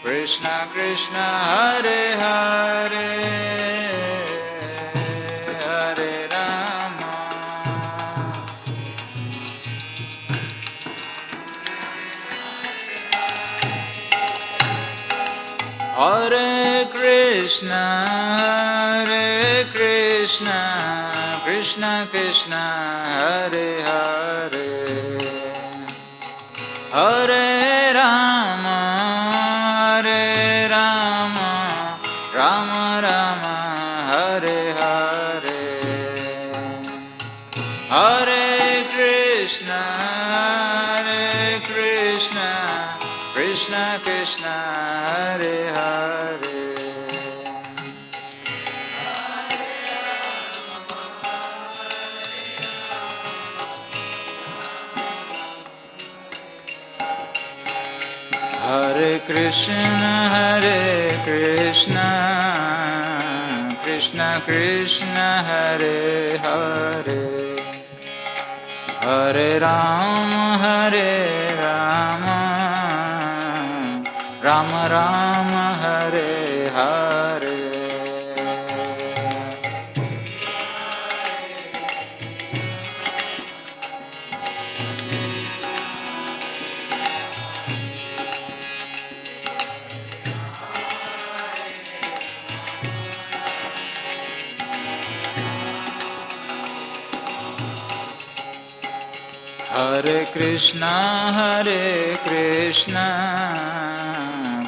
Krishna Krishna Hare Hare Hare Rama Hare Krishna Krishna Krishna Hare Hare Hare Rama Rama Rama Hare Hare Hare Krishna Krishna Krishna Hare Hare Hare Krishna Krishna Krishna Hare Hare Hare Rama Rama Rama Hare Hare Hare Krishna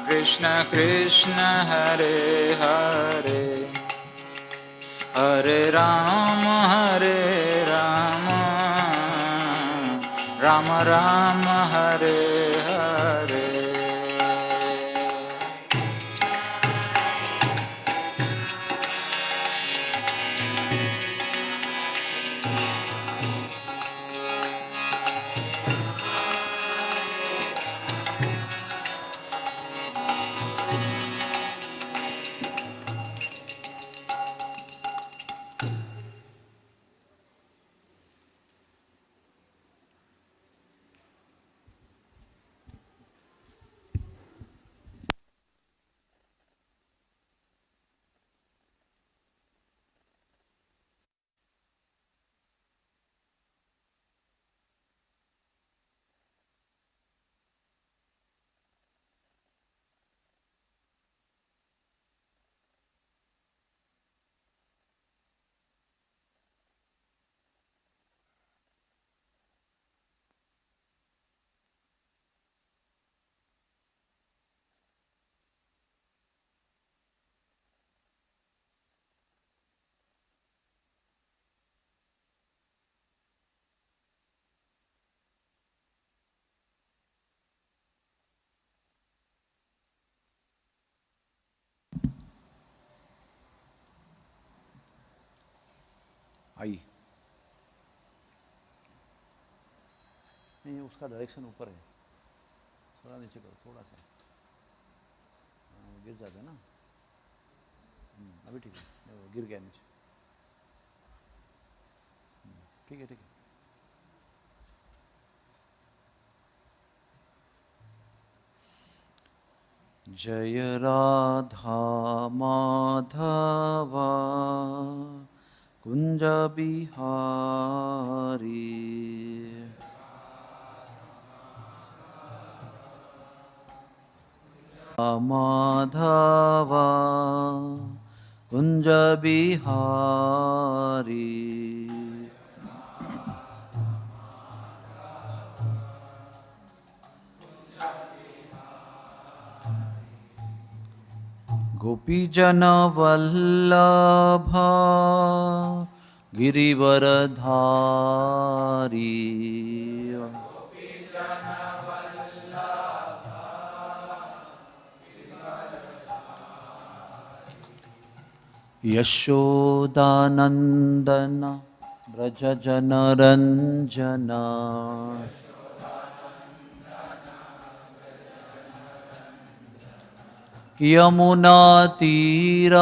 Krishna Krishna Hare Hare Hare Rama Rama Rama Hare Hare आई नहीं, उसका direction ऊपर है, थोड़ा नीचे करो, थोड़ा सा गिर जाता है ना। अभी ठीक है, वो गिर गया नीचे। ठीक है ठीक है। जय राधा माधवा कुंज बिहारी माधवा कुंज बिहारी गोपीजन वल्लभ गिरिवरधारी यशोदानंदन ब्रज जनरंजना यमुना तीरावनचारी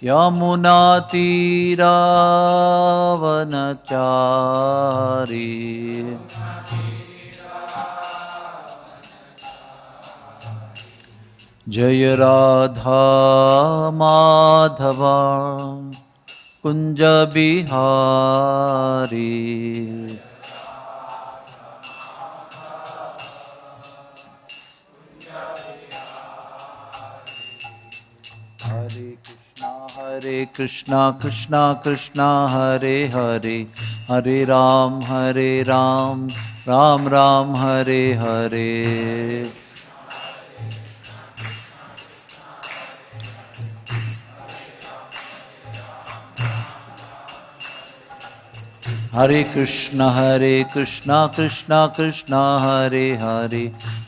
यमुनातीरावनचारी जय राधा माधवा कुंज बिहारी। हरे कृष्णा कृष्णा कृष्णा हरे हरे, हरे राम राम राम हरे हरे। हरे कृष्णा कृष्णा कृष्णा हरे हरे,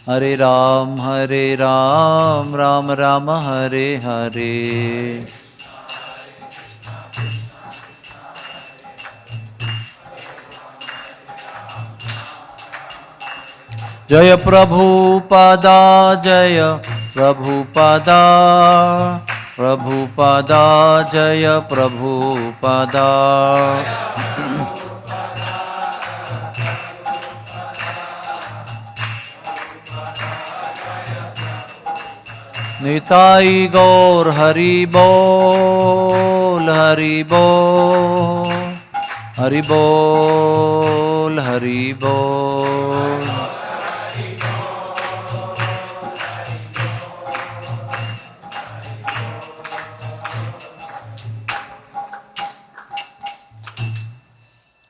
हरे राम राम राम हरे हरे। जय प्रभुपादा जय प्रभुपादा, प्रभुपादा जय प्रभुपादा। निताई गौर हरि बोल हरि बोल, हरि बोल हरि बोल।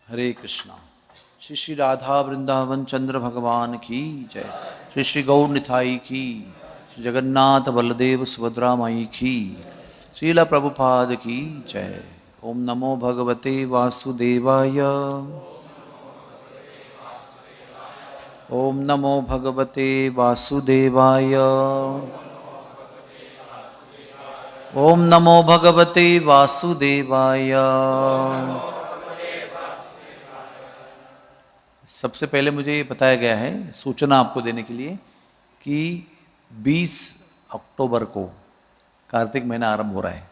हरे कृष्णा। श्री श्री राधा वृंदावन चंद्र भगवान की जय। श्री श्री गौर निताई की, श्री जगन्नाथ बलदेव सुभद्रा माई की, श्रीला प्रभुपाद की जय। ओम नमो भगवते वासुदेवाय, ओम नमो भगवते वासुदेवाय, ओम नमो भगवते वासुदेवाय। सबसे पहले मुझे ये बताया गया है, सूचना आपको देने के लिए, कि 20 अक्टूबर को कार्तिक महीना आरंभ हो रहा है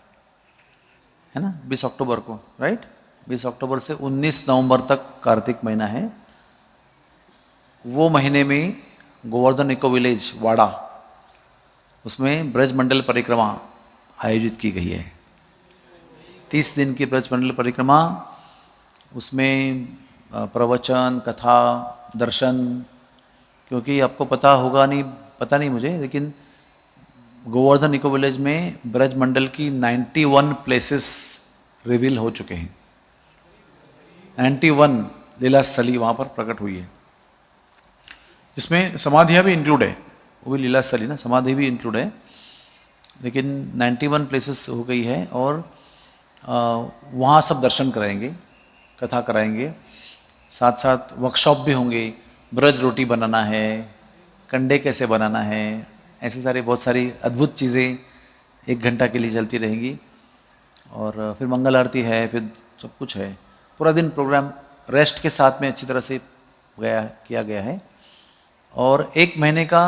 ना, 20 अक्टूबर को, राइट। 20 अक्टूबर से 19 नवंबर तक कार्तिक महीना है। वो महीने में गोवर्धन इको विलेज वाड़ा, उसमें ब्रज मंडल परिक्रमा आयोजित की गई है। 30 दिन की ब्रज मंडल परिक्रमा, उसमें प्रवचन, कथा, दर्शन, क्योंकि आपको पता होगा नहीं, पता नहीं मुझे, लेकिन गोवर्धन इको विलेज में ब्रज मंडल की 91 प्लेसेस रिवील हो चुके हैं। 91 लीला स्थली वहाँ पर प्रकट हुई है, जिसमें समाधियाँ भी इंक्लूड है। वो भी लीला स्थली ना, समाधि भी इंक्लूड है, लेकिन 91 प्लेसेस हो गई है। और वहाँ सब दर्शन कराएंगे, कथा कराएंगे, साथ साथ वर्कशॉप भी होंगे। ब्रज रोटी बनाना है, कंडे कैसे बनाना है, ऐसे सारे बहुत सारी अद्भुत चीज़ें 1 घंटा के लिए चलती रहेंगी। और फिर मंगल आरती है, फिर सब कुछ है। पूरा दिन प्रोग्राम रेस्ट के साथ में अच्छी तरह से किया गया है। और 1 महीने का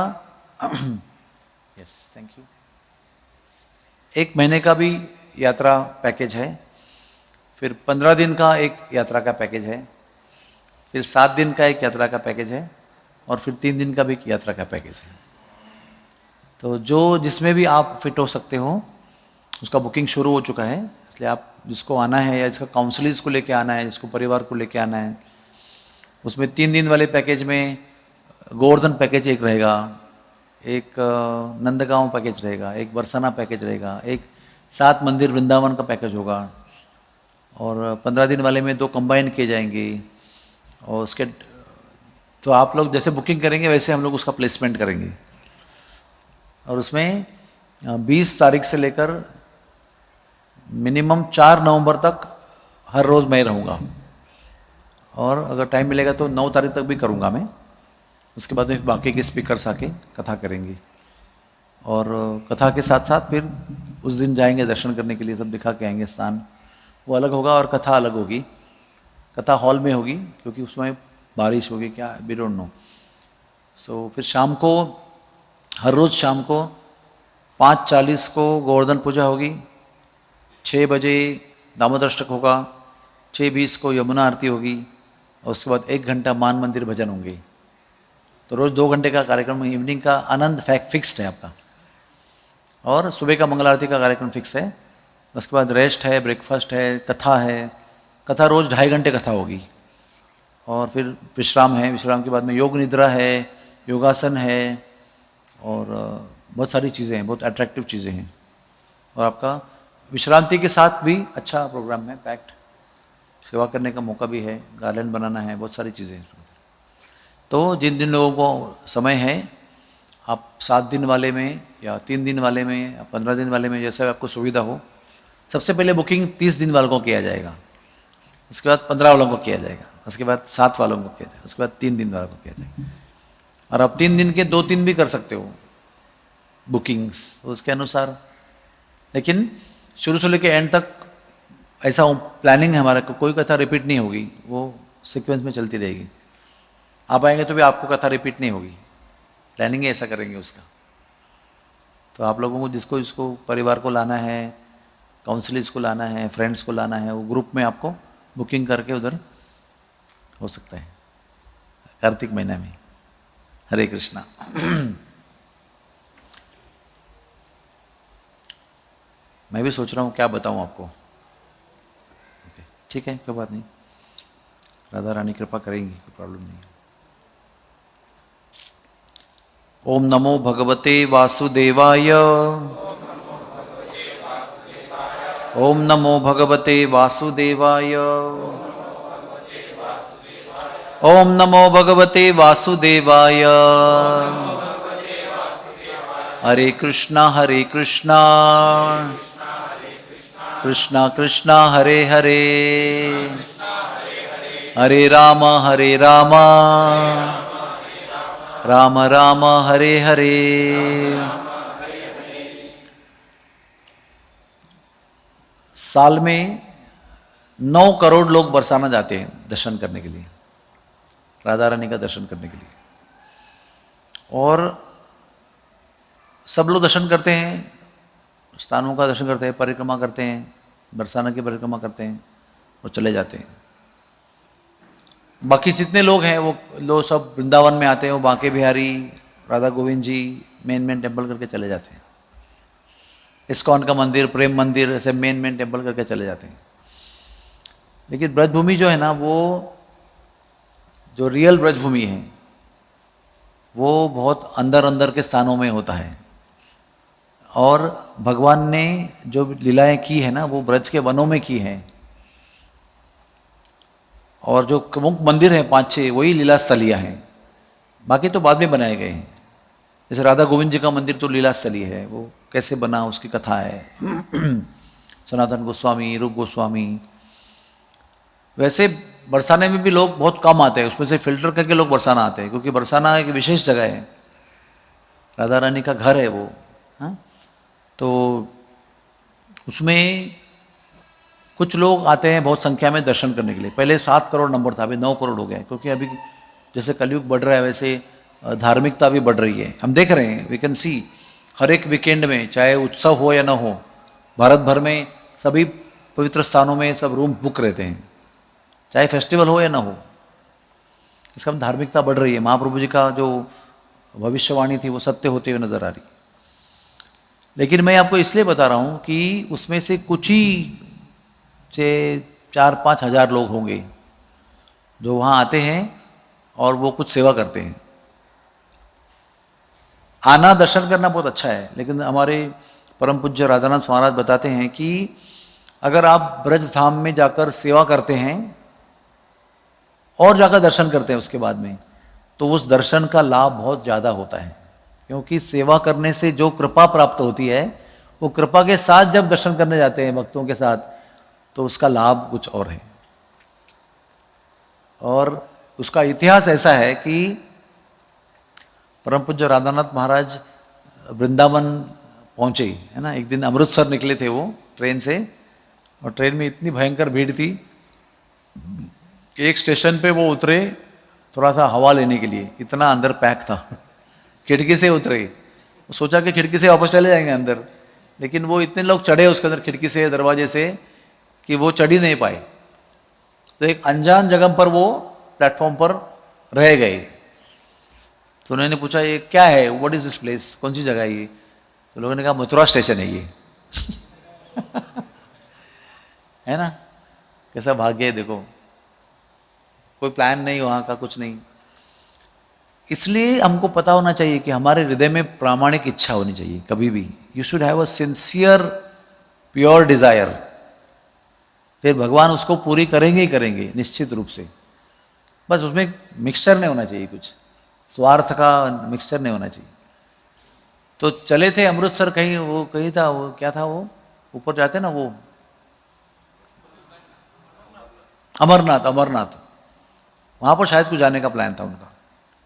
यस थैंक यू, 1 महीने का भी यात्रा पैकेज है, फिर 15 दिन का एक यात्रा का पैकेज है, फिर 7 दिन का एक यात्रा का पैकेज है, और फिर 3 दिन का भी एक यात्रा का पैकेज है। तो जो जिसमें भी आप फिट हो सकते हो, उसका बुकिंग शुरू हो चुका है। इसलिए आप जिसको आना है, या जिसका काउंसलिंग्स को लेके आना है, जिसको परिवार को लेके आना है, उसमें 3 दिन वाले पैकेज में गोवर्धन पैकेज एक रहेगा, एक नंदगांव पैकेज रहेगा, एक बरसाना पैकेज रहेगा, एक 7 मंदिर वृंदावन का पैकेज होगा, और 15 दिन वाले में 2 कंबाइन किए जाएंगे। और उसके तो आप लोग जैसे बुकिंग करेंगे वैसे हम लोग उसका प्लेसमेंट करेंगे। और उसमें 20 तारीख से लेकर मिनिमम 4 नवंबर तक हर रोज़ मैं रहूँगा, और अगर टाइम मिलेगा तो 9 तारीख तक भी करूँगा मैं। उसके बाद में बाकी के स्पीकर्स आके कथा करेंगे, और कथा के साथ साथ फिर उस दिन जाएंगे दर्शन करने के लिए, सब दिखा के आएंगे। स्थान वो अलग होगा और कथा अलग होगी। कथा हॉल में होगी, क्योंकि उसमें बारिश होगी क्या, वी डोंट नो। सो फिर शाम को, हर रोज़ शाम को 5:40 को गोवर्धन पूजा होगी, 6 बजे दामोदराष्टक होगा, 6:20 को यमुना आरती होगी और उसके बाद 1 घंटा मान मंदिर भजन होंगे। तो रोज़ 2 घंटे का कार्यक्रम इवनिंग का आनंद फिक्स्ड है आपका, और सुबह का मंगल आरती का कार्यक्रम फिक्स है। उसके बाद रेस्ट है, ब्रेकफास्ट है, कथा है। कथा रोज़ 2.5 घंटे कथा होगी, और फिर विश्राम है। विश्राम के बाद में योग निद्रा है, योगासन है, और बहुत सारी चीज़ें हैं, बहुत अट्रैक्टिव चीज़ें हैं। और आपका विश्रांति के साथ भी अच्छा प्रोग्राम है, पैक्ड। सेवा करने का मौका भी है, गार्डन बनाना है, बहुत सारी चीज़ें हैं। तो जिन जिन लोगों को समय है, आप 7 दिन वाले में या 3 दिन वाले में या 15 दिन वाले में, जैसा आपको सुविधा हो। सबसे पहले बुकिंग 30 दिन वालों को किया जाएगा, उसके बाद 15 वालों को किया जाएगा, उसके बाद 7 वालों को किया जाएगा, उसके बाद 3 दिन वालों को किया जाएगा। और आप 3 दिन के 2-3 भी कर सकते हो बुकिंग्स उसके अनुसार। लेकिन शुरू से लेकर एंड तक ऐसा प्लानिंग है हमारा, कोई कथा रिपीट नहीं होगी, वो सीक्वेंस में चलती रहेगी। आप आएंगे तो भी आपको कथा रिपीट नहीं होगी, प्लानिंग ऐसा करेंगे उसका। तो आप लोगों को जिसको परिवार को लाना है, काउंसलर्स को लाना है, फ्रेंड्स को लाना है, वो ग्रुप में आपको बुकिंग करके उधर हो सकता है कार्तिक महीना में। हरे कृष्णा। मैं भी सोच रहा हूँ क्या बताऊँ आपको। ठीक है, कोई बात नहीं, राधा रानी कृपा करेंगी, कोई प्रॉब्लम नहीं। ओम नमो भगवते वासुदेवाय। ओम नमो भगवते वासुदेवाय। ओम नमो भगवते वासुदेवाय। हरे कृष्णा कृष्णा कृष्णा हरे हरे, हरे राम राम राम हरे हरे। साल में 9 करोड़ लोग बरसाना जाते हैं दर्शन करने के लिए, राधा रानी का दर्शन करने के लिए। और सब लोग दर्शन करते हैं, स्थानों का दर्शन करते हैं, परिक्रमा करते हैं, बरसाना की परिक्रमा करते हैं और चले जाते हैं। बाकी जितने लोग हैं वो लोग सब वृंदावन में आते हैं, वो बांके बिहारी, राधा गोविंद जी मेन टेम्पल करके चले जाते हैं। इस्कॉन का मंदिर, प्रेम मंदिर, ऐसे मेन टेम्पल करके चले जाते हैं। लेकिन ब्रजभूमि जो है ना, वो जो रियल ब्रजभूमि है वो बहुत अंदर के स्थानों में होता है। और भगवान ने जो लीलाएं की है ना, वो ब्रज के वनों में की हैं। और जो प्रमुख मंदिर हैं 5-6, वही लीला स्थलियाँ हैं, बाकी तो बाद में बनाए गए हैं। जैसे राधा गोविंद जी का मंदिर तो लीला स्थली है, वो कैसे बना उसकी कथा है। सनातन गोस्वामी, रूप गोस्वामी। वैसे बरसाने में भी लोग बहुत कम आते हैं, उसमें से फिल्टर करके लोग बरसाना आते हैं, क्योंकि बरसाना एक विशेष जगह है, राधा रानी का घर है वो। हाँ, तो उसमें कुछ लोग आते हैं बहुत संख्या में दर्शन करने के लिए। पहले 7 करोड़ नंबर था, अभी 9 करोड़ हो गया है, क्योंकि अभी जैसे कलयुग बढ़ रहा है वैसे धार्मिकता भी बढ़ रही है। हम देख रहे हैं, वी कैन सी, हर एक वीकेंड में, चाहे उत्सव हो या ना हो, भारत भर में सभी पवित्र स्थानों में सब रूम बुक रहते हैं, चाहे फेस्टिवल हो या ना हो। इसका धार्मिकता बढ़ रही है। महाप्रभु जी का जो भविष्यवाणी थी वो सत्य होते हुए नजर आ रही। लेकिन मैं आपको इसलिए बता रहा हूँ कि उसमें से कुछ ही से 4-5 हज़ार लोग होंगे जो वहाँ आते हैं और वो कुछ सेवा करते हैं। आना, दर्शन करना बहुत अच्छा है, लेकिन हमारे परम पूज्य राधानाथ महाराज बताते हैं कि अगर आप ब्रज धाम में जाकर सेवा करते हैं और जाकर दर्शन करते हैं उसके बाद में, तो उस दर्शन का लाभ बहुत ज़्यादा होता है। क्योंकि सेवा करने से जो कृपा प्राप्त होती है, वो कृपा के साथ जब दर्शन करने जाते हैं भक्तों के साथ, तो उसका लाभ कुछ और है। और उसका इतिहास ऐसा है कि परम पूज्य राधानाथ महाराज वृंदावन पहुंचे, है ना। एक दिन अमृतसर निकले थे वो ट्रेन से, और ट्रेन में इतनी भयंकर भीड़ थी, एक स्टेशन पे वो उतरे थोड़ा सा हवा लेने के लिए, इतना अंदर पैक था। खिड़की से उतरे, सोचा कि खिड़की से वापस चले जाएंगे अंदर, लेकिन वो इतने लोग चढ़े उसके अंदर खिड़की से दरवाजे से कि वो चढ़ ही नहीं पाए। तो एक अनजान जगह पर वो प्लेटफॉर्म पर रह गए। तो उन्होंने पूछा ये क्या है, व्हाट इज दिस प्लेस, कौन सी जगह है ये? तो लोगों ने कहा मथुरा स्टेशन है ये। है ना, कैसा भाग्य है देखो, कोई प्लान नहीं वहां का, कुछ नहीं। इसलिए हमको पता होना चाहिए कि हमारे हृदय में प्रामाणिक इच्छा होनी चाहिए कभी भी। You should have a sincere pure desire, फिर भगवान उसको पूरी करेंगे ही करेंगे निश्चित रूप से। बस उसमें मिक्सचर नहीं होना चाहिए, कुछ स्वार्थ का मिक्सचर नहीं होना चाहिए। तो चले थे अमृतसर, कहीं वो कहीं था, वो क्या था, वो ऊपर जाते ना वो अमरनाथ, अमरनाथ, वहां पर शायद कुछ जाने का प्लान था उनका।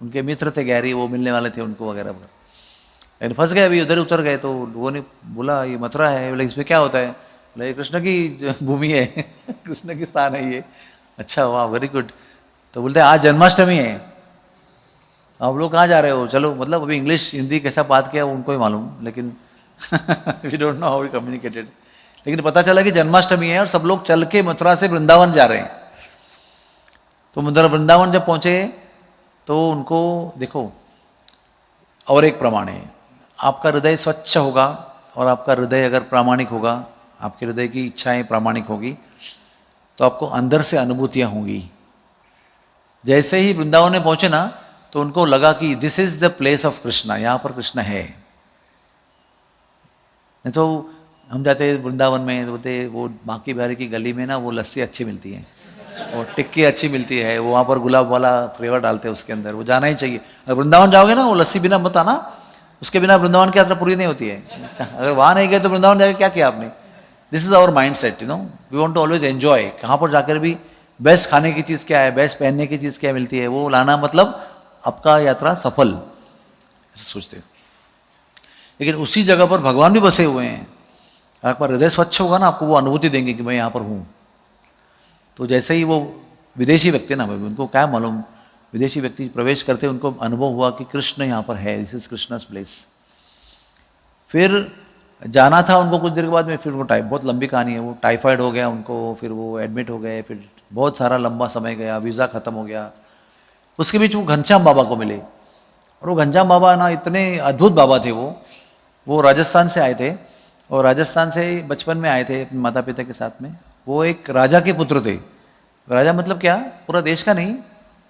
उनके मित्र थे गहरी, वो मिलने वाले थे उनको वगैरह वगैरह, लेकिन फंस गए। अभी उधर उतर गए तो लोगों ने बोला ये मथुरा है, बोले इसमें क्या होता है? बोले कृष्ण की भूमि है। कृष्ण की स्थान है ये। अच्छा वाह, वेरी गुड। तो बोलते आज जन्माष्टमी है, आप लोग कहाँ जा रहे हो? चलो, मतलब अभी इंग्लिश हिंदी कैसा बात किया उनको ही मालूम, लेकिन we don't know how we communicated. लेकिन पता चला कि जन्माष्टमी है और सब लोग चल के मथुरा से वृंदावन जा रहे हैं। तो मथुरा वृंदावन जब पहुंचे तो उनको देखो, और एक प्रमाण है, आपका हृदय स्वच्छ होगा और आपका हृदय अगर प्रामाणिक होगा, आपके हृदय की इच्छाएं प्रामाणिक होगी, तो आपको अंदर से अनुभूतियां होंगी। जैसे ही वृंदावन में पहुंचे ना, तो उनको लगा कि this is the place of Krishna, यहाँ पर कृष्ण है। नहीं तो हम जाते वृंदावन में, बोलते वो बांकी बिहारी की गली में ना वो लस्सी अच्छी मिलती है और टिक्की अच्छी मिलती है, वो वहाँ पर गुलाब वाला फ्लेवर डालते हैं उसके अंदर, वो जाना ही चाहिए। अगर वृंदावन जाओगे ना, वो लस्सी बिना मत आना, उसके बिना वृंदावन की यात्रा पूरी नहीं होती है। अगर वहाँ नहीं गए तो वृंदावन जाके क्या किया आपने? This is our mind set, you know, we want to always enjoy. कहाँ पर जाकर भी बेस्ट खाने की चीज़ क्या है, बेस्ट पहनने की चीज़ क्या मिलती है, वो लाना, मतलब आपका यात्रा सफल, ऐसे सोचते हो। लेकिन उसी जगह पर भगवान भी बसे हुए हैं। आपका हृदय स्वच्छ होगा ना, आपको वो अनुभूति देंगे कि मैं यहाँ पर हूँ। तो जैसे ही वो विदेशी व्यक्ति ना, उनको क्या मालूम, विदेशी व्यक्ति प्रवेश करते उनको अनुभव हुआ कि कृष्ण यहाँ पर है, दिस इज कृष्णस प्लेस। फिर जाना था उनको कुछ देर के बाद में, फिर वो बहुत लंबी कहानी है, वो टाइफाइड हो गया उनको, फिर वो एडमिट हो गए, फिर बहुत सारा लंबा समय गया, वीज़ा ख़त्म हो गया। उसके बीच वो घनश्याम बाबा को मिले, और वो घनश्याम बाबा ना इतने अद्भुत बाबा थे। वो राजस्थान से आए थे, और राजस्थान से बचपन में आए थे अपने माता पिता के साथ में। वो एक राजा के पुत्र थे। राजा मतलब क्या, पूरा देश का नहीं,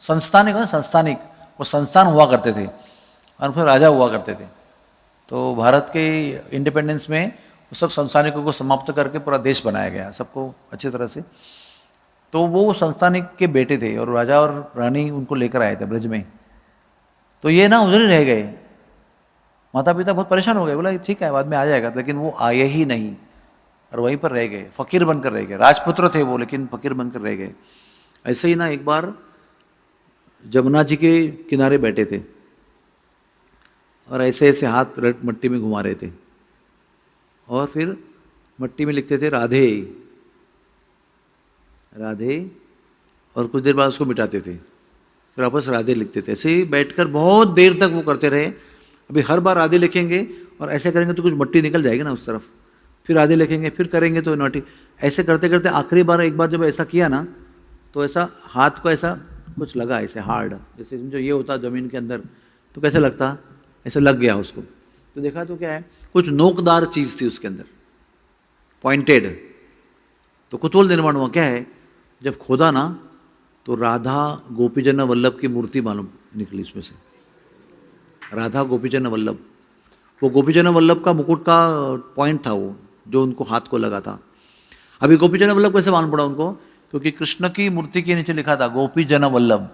संस्थानिक हो, संस्थानिक, वो संस्थान हुआ करते थे और फिर राजा हुआ करते थे। तो भारत के इंडिपेंडेंस में वो सब संस्थानिकों को समाप्त करके पूरा देश बनाया गया सबको अच्छी तरह से। तो वो संस्थानिक के बेटे थे और राजा और रानी उनको लेकर आए थे ब्रज में। तो ये ना उधर ही रह गए। माता पिता बहुत परेशान हो गए, बोला ठीक है बाद में आ जाएगा, लेकिन वो आए ही नहीं और वहीं पर रह गए, फकीर बनकर रह गए। राजपुत्र थे वो, लेकिन फकीर बनकर रह गए। ऐसे ही ना एक बार जमुना जी के किनारे बैठे थे और ऐसे ऐसे हाथ मट्टी में घुमा रहे थे और फिर मट्टी में लिखते थे राधे राधे, और कुछ देर बाद उसको मिटाते थे, फिर वापस राधे लिखते थे। ऐसे ही बैठकर बहुत देर तक वो करते रहे। अभी हर बार राधे लिखेंगे और ऐसे करेंगे तो कुछ मट्टी निकल जाएगी ना उस तरफ, फिर आधे लिखेंगे, फिर करेंगे तो नोटी, ऐसे करते करते आखिरी बार एक बार जब ऐसा किया ना, तो ऐसा हाथ को ऐसा कुछ लगा, ऐसे हार्ड, जैसे समझो ये होता ज़मीन के अंदर, तो कैसे लगता, ऐसे लग गया उसको। तो देखा तो क्या है, कुछ नोकदार चीज़ थी उसके अंदर, पॉइंटेड। तो कुतूहल निर्माण हुआ, क्या है? जब खोदा ना तो राधा गोपीजन वल्लभ की मूर्ति मालूम निकली उसमें से। राधा गोपीजन वल्लभ, वो गोपीजन वल्लभ का मुकुट का पॉइंट था वो, जो उनको हाथ को लगा था। अभी गोपीजन वल्लभ कैसे मालूम पड़ा उनको? क्योंकि कृष्ण की मूर्ति के नीचे लिखा था गोपीजन वल्लभ।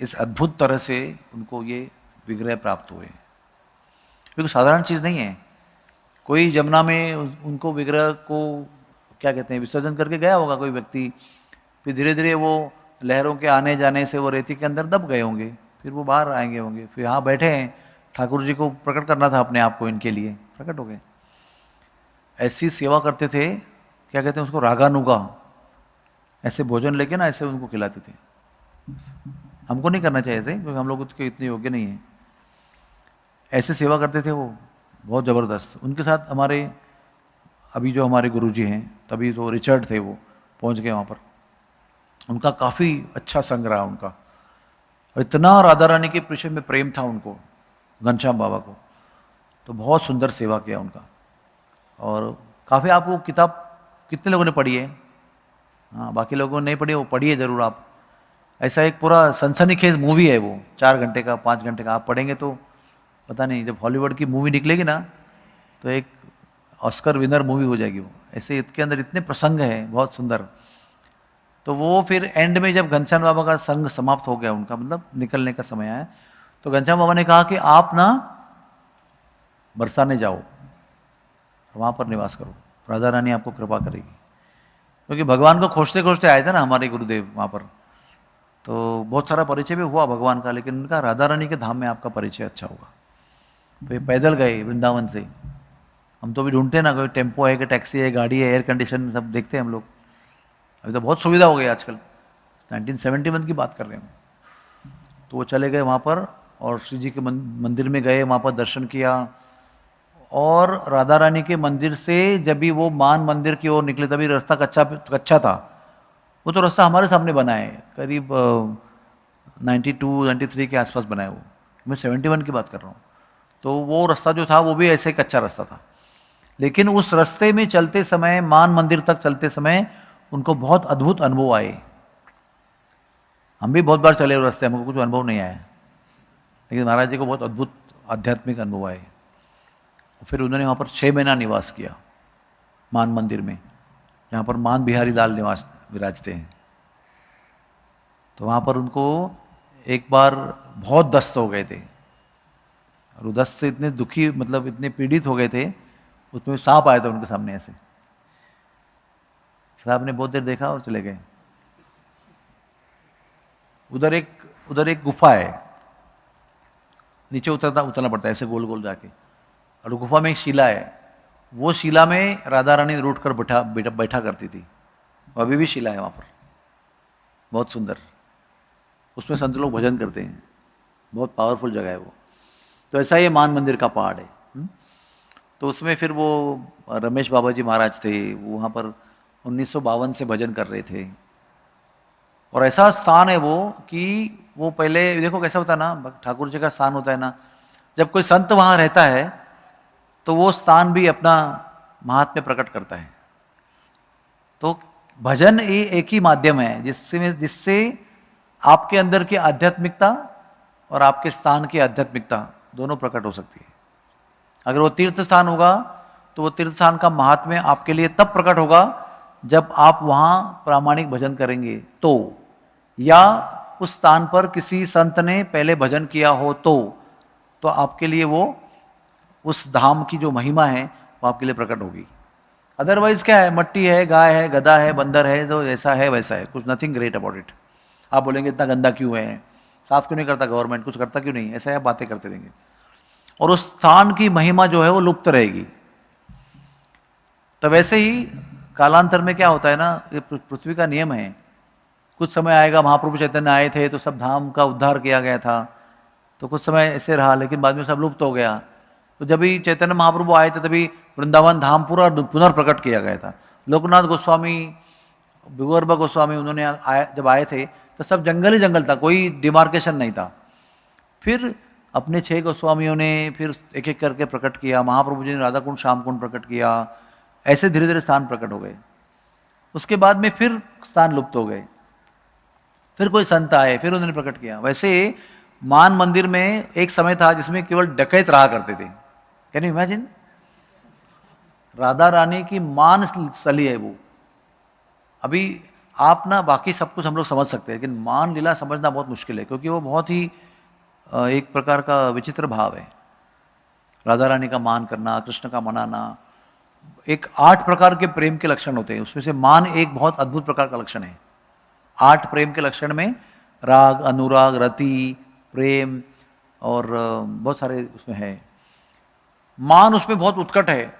इस अद्भुत तरह से उनको ये विग्रह प्राप्त हुए, क्योंकि साधारण चीज नहीं है। कोई जमुना में उनको विग्रह को क्या कहते हैं, विसर्जन करके गया होगा कोई व्यक्ति, फिर धीरे धीरे वो लहरों के आने जाने से वो रेती के अंदर दब गए होंगे, फिर वो बाहर आएंगे होंगे, फिर यहाँ बैठे हैं, ठाकुर जी को प्रकट करना था अपने आप को, इनके लिए प्रकट हो गए। ऐसी सेवा करते थे, क्या कहते हैं उसको, रागानुगा, ऐसे भोजन लेके ना ऐसे उनको खिलाते थे। हमको नहीं करना चाहिए ऐसे, क्योंकि हम लोग उसके इतने योग्य नहीं है। ऐसे सेवा करते थे वो, बहुत ज़बरदस्त। उनके साथ हमारे अभी जो हमारे गुरुजी हैं, तभी तो रिचर्ड थे, वो पहुंच गए वहाँ पर। उनका काफ़ी अच्छा संग रहा उनका, और इतना राधा रानी के पीछे में प्रेम था उनको, घनश्याम बाबा को, तो बहुत सुंदर सेवा किया उनका। और काफ़ी, आपको किताब कितने लोगों ने पढ़ी है? हाँ, बाकी लोगों ने नहीं पढ़ी, वो पढ़िए ज़रूर आप। ऐसा एक पूरा सनसनीखेज मूवी है वो, 4 घंटे का 5 घंटे का, आप पढ़ेंगे तो पता नहीं, जब हॉलीवुड की मूवी निकलेगी ना तो एक ऑस्कर विनर मूवी हो जाएगी वो। ऐसे इसके अंदर इतने प्रसंग हैं बहुत सुंदर। तो वो फिर एंड में जब घनश्याम बाबा का संग समाप्त हो गया उनका, मतलब निकलने का समय आया, तो घनश्याम बाबा ने कहा कि आप ना बरसाने जाओ, वहाँ पर निवास करो, राधा रानी आपको कृपा करेगी। क्योंकि भगवान को खोजते खोजते आए थे ना हमारे गुरुदेव वहाँ पर, तो बहुत सारा परिचय भी हुआ भगवान का, लेकिन उनका राधा रानी के धाम में आपका परिचय अच्छा होगा। तो ये पैदल गए वृंदावन से। हम तो भी ढूंढते ना, कोई टेम्पो है कि टैक्सी है, गाड़ी है, एयर कंडीशन सब देखते हैं हम लोग। अभी तो बहुत सुविधा हो गई आजकल, 1971 की बात कर रहे हैं हम। तो वो चले गए वहाँ पर, और श्री जी के मंदिर में गए, वहाँ पर दर्शन किया। और राधा रानी के मंदिर से जब भी वो मान मंदिर की ओर निकले, तभी रास्ता कच्चा था। वो तो रास्ता हमारे सामने बना है, करीब 92-93 के आसपास बना है वो, मैं 71 की बात कर रहा हूँ। तो वो रास्ता जो था वो भी ऐसे कच्चा रास्ता था, लेकिन उस रास्ते में चलते समय, मान मंदिर तक चलते समय, उनको बहुत अद्भुत अनुभव आए। हम भी बहुत बार चले उस रास्ते, हमको कुछ अनुभव नहीं आया, लेकिन महाराज जी को बहुत अद्भुत आध्यात्मिक अनुभव आए। फिर उन्होंने वहाँ पर 6 महीना निवास किया मान मंदिर में, जहाँ पर मान बिहारी लाल निवास विराजते हैं। तो वहाँ पर उनको एक बार बहुत दस्त हो गए थे, और वो दस्त से इतने दुखी, मतलब इतने पीड़ित हो गए थे, उसमें सांप आया था उनके सामने ऐसे। साहब ने बहुत देर देखा और चले गए। उधर एक गुफा है, नीचे उतरना पड़ता है ऐसे गोल गोल जाके, और गुफा में एक शिला है। वो शिला में राधा रानी रूठ कर बैठा करती थी, अभी भी शिला है वहाँ पर, बहुत सुंदर। उसमें संत लोग भजन करते हैं, बहुत पावरफुल जगह है वो। तो ऐसा ये मान मंदिर का पहाड़ है। तो उसमें फिर वो रमेश बाबा जी महाराज थे, वो वहाँ पर 1952 से भजन कर रहे थे। और ऐसा स्थान है वो कि वो पहले देखो कैसा होता है ना, ठाकुर जी का स्थान होता है ना, जब कोई संत वहाँ रहता है तो वो स्थान भी अपना महात्म्य प्रकट करता है। तो भजन ये एक ही माध्यम है जिससे आपके अंदर की आध्यात्मिकता और आपके स्थान की आध्यात्मिकता दोनों प्रकट हो सकती है। अगर वो तीर्थ स्थान होगा तो वो तीर्थ स्थान का महात्म्य आपके लिए तब प्रकट होगा जब आप वहाँ प्रामाणिक भजन करेंगे तो, या उस स्थान पर किसी संत ने पहले भजन किया हो तो आपके लिए वो उस धाम की जो महिमा है वो आपके लिए प्रकट होगी। अदरवाइज क्या है, मट्टी है, गाय है, गधा है, बंदर है, जो जैसा है वैसा है, कुछ नथिंग ग्रेट अबाउट इट। आप बोलेंगे इतना गंदा क्यों है, साफ क्यों नहीं करता गवर्नमेंट, कुछ करता क्यों नहीं, ऐसा आप बातें करते रहेंगे, और उस स्थान की महिमा जो है वो लुप्त रहेगी। तो वैसे ही कालांतर में क्या होता है ना, ये पृथ्वी का नियम है, कुछ समय आएगा, महाप्रभु चैतन्य आए थे तो सब धाम का उद्धार किया गया था, तो कुछ समय ऐसे रहा, लेकिन बाद में सब लुप्त हो गया। तो जब भी चैतन्य महाप्रभु आए थे तभी वृंदावन धाम पूरा पुनर्प्रकट किया गया था। लोकनाथ गोस्वामी, विगर्भ गोस्वामी, उन्होंने जब आए थे तो सब जंगल ही जंगल था, कोई डिमार्केशन नहीं था। फिर अपने 6 गोस्वामियों ने फिर एक एक करके प्रकट किया, महाप्रभु जी ने राधा कुंड श्याम कुंड प्रकट किया, ऐसे धीरे धीरे स्थान प्रकट हो गए। उसके बाद में फिर स्थान लुप्त हो गए, फिर कोई संत आए, फिर उन्होंने प्रकट किया। वैसे मान मंदिर में एक समय था जिसमें केवल डकैत रहा करते थे। Can you imagine? Radha Rani की मान स्थली है वो। अभी आप ना बाकी सब कुछ हम लोग समझ सकते हैं, लेकिन मान लीला समझना बहुत मुश्किल है, क्योंकि वो बहुत ही एक प्रकार का विचित्र भाव है। राधा रानी का मान करना, कृष्ण का मनाना, एक 8 प्रकार के प्रेम के लक्षण होते हैं, उसमें से मान एक बहुत अद्भुत प्रकार का लक्षण है। 8 प्रेम के लक्षण में राग, अनुराग, रति, प्रेम और बहुत सारे उसमें है। मान उसमें बहुत उत्कट है,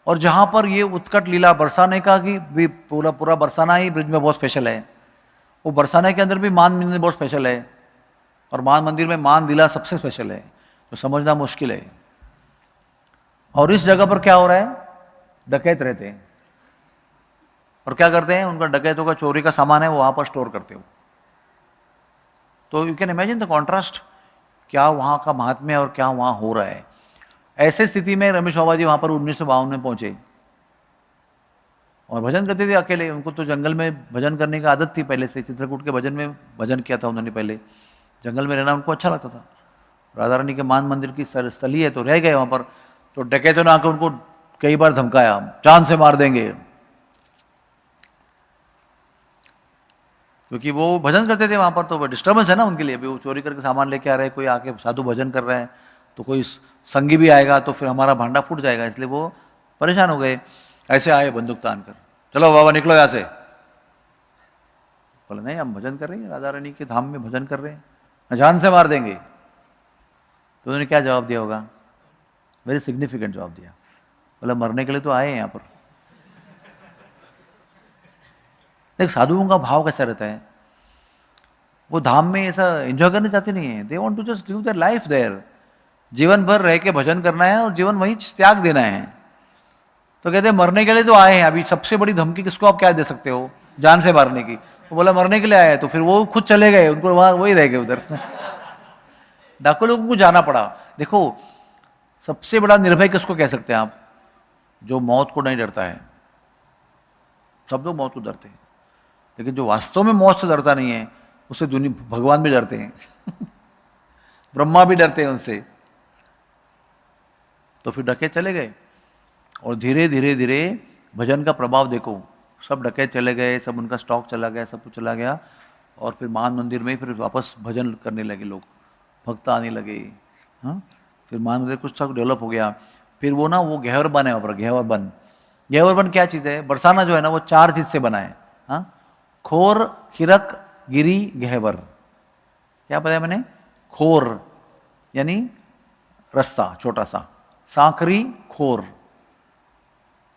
और जहाँ पर ये उत्कट लीला बरसाने का कि भी पूरा बरसाना ही ब्रिज में बहुत स्पेशल है, वो बरसाने के अंदर भी मान मंदिर बहुत स्पेशल है, और मान मंदिर में मान लीला सबसे स्पेशल है, तो समझना मुश्किल है। और इस जगह पर क्या हो रहा है, डकैत रहते हैं और क्या करते हैं, उनका डकैतों का चोरी का सामान है वो वहां पर स्टोर करते हो। तो you can imagine the contrast, क्या वहां का महात्म्य और क्या वहां हो रहा है। ऐसे स्थिति में रमेश बाबा जी वहां पर 1952 में पहुंचे और भजन करते थे अकेले। उनको तो जंगल में भजन करने की आदत थी पहले से, चित्रकूट के भजन में भजन किया था उन्होंने पहले। जंगल में रहना उनको अच्छा लगता था। राधा रानी के मान मंदिर की स्थली है तो रह गए वहां पर। तो डकैतों ने आकर उनको कई बार धमकाया, जान से मार देंगे, क्योंकि वो भजन करते थे वहां पर। तो डिस्टर्बेंस है ना उनके लिए भी, वो चोरी करके सामान लेके आ रहे हैं, कोई आके साधु भजन कर रहे हैं तो कोई संगी भी आएगा तो फिर हमारा भांडा फूट जाएगा, इसलिए वो परेशान हो गए। ऐसे आए बंदूक तान कर, चलो बाबा निकलो यहाँ से। बोले नहीं, हम भजन कर रहे हैं, राधा रानी के धाम में भजन कर रहे हैं, जान से मार देंगे। तो उन्होंने क्या जवाब दिया होगा, वेरी सिग्निफिकेंट जवाब दिया, बोला मरने के लिए तो आए हैं यहाँ पर। देख साधुओं का भाव कैसा रहता है, वो धाम में ऐसा एंजॉय करने चाहते नहीं है, they want to just live their life there. जीवन भर रह के भजन करना है और जीवन वहीं त्याग देना है। तो कहते हैं मरने के लिए तो आए हैं, अभी सबसे बड़ी धमकी किसको आप क्या दे सकते हो, जान से मारने की। वो बोला मरने के लिए आए हैं, तो फिर वो खुद चले गए, उनको वहां वही रह गए उधर। डाकू लोगों को जाना पड़ा। देखो सबसे बड़ा निर्भय किसको कह सकते हैं आप, जो मौत को नहीं डरता है। सब लोग मौत को डरते हैं, लेकिन जो वास्तव में मौत से डरता नहीं है उससे दुनिया भगवान भी डरते हैं। ब्रह्मा भी डरते हैं उनसे। तो फिर डकैत चले गए और धीरे धीरे धीरे भजन का प्रभाव देखो, सब डकैत चले गए, सब उनका स्टॉक चला गया, सब कुछ चला गया। और फिर मान मंदिर में फिर वापस भजन करने लगे लोग, भक्त आने लगे। हाँ, फिर मान मंदिर कुछ तक डेवलप हो गया। फिर वो ना वो घेवर बन है वहाँ पर, घेवर बन। घेवर बन क्या चीज़ है, बरसाना जो है ना वो 4 चीज से बना है। हाँ, खोर, खिरक, गिरी, घेवर। क्या बताया मैंने, खोर यानी रास्ता छोटा सा, सांकरी, खोर।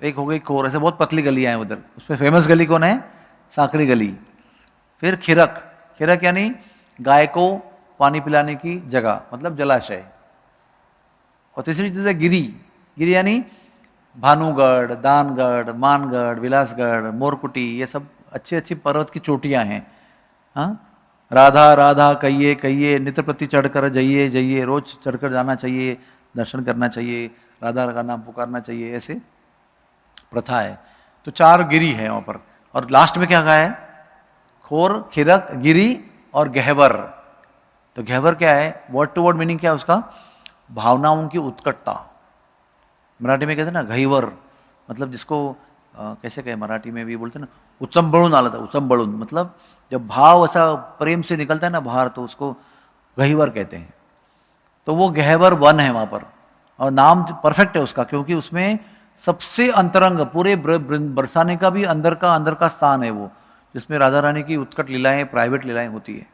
एक हो गई खोर, ऐसे बहुत पतली गलियां हैं उधर, उसमें फेमस गली कौन है, सांकरी गली। फिर खिरक, खिरक यानी गाय को पानी पिलाने की जगह, मतलब जलाशय। और तीसरी चीज है गिरी, गिरी यानी भानुगढ़, दानगढ़, मानगढ़, विलासगढ़, मोरकुटी, ये सब अच्छी अच्छी पर्वत की चोटियां हैं। हाँ, राधा राधा कहिए कहिए, नित्य प्रति चढ़कर जाइए जाइए, रोज चढ़कर जाना चाहिए, दर्शन करना चाहिए, राधा का नाम पुकारना चाहिए, ऐसे प्रथा है। तो 4 गिरी है वहां पर। और लास्ट में क्या कहा है, खोर, खिरक, गिरी और गहवर। तो गहवर क्या है, वर्ड टू वर्ड मीनिंग क्या है उसका, भावनाओं की उत्कटता। मराठी में कहते हैं ना घईवर, मतलब जिसको कैसे कहे, मराठी में भी बोलते हैं ना उचंबळून आला था, उचंबळून मतलब जब भाव ऐसा प्रेम से निकलता है ना बाहर, तो उसको घईवर कहते हैं। तो वो गहवर वन है वहां पर, और नाम परफेक्ट है उसका, क्योंकि उसमें सबसे अंतरंग, पूरे बरसाने का भी अंदर का स्थान है वो, जिसमें राधा रानी की उत्कट लीलाएं, प्राइवेट लीलाएं होती है।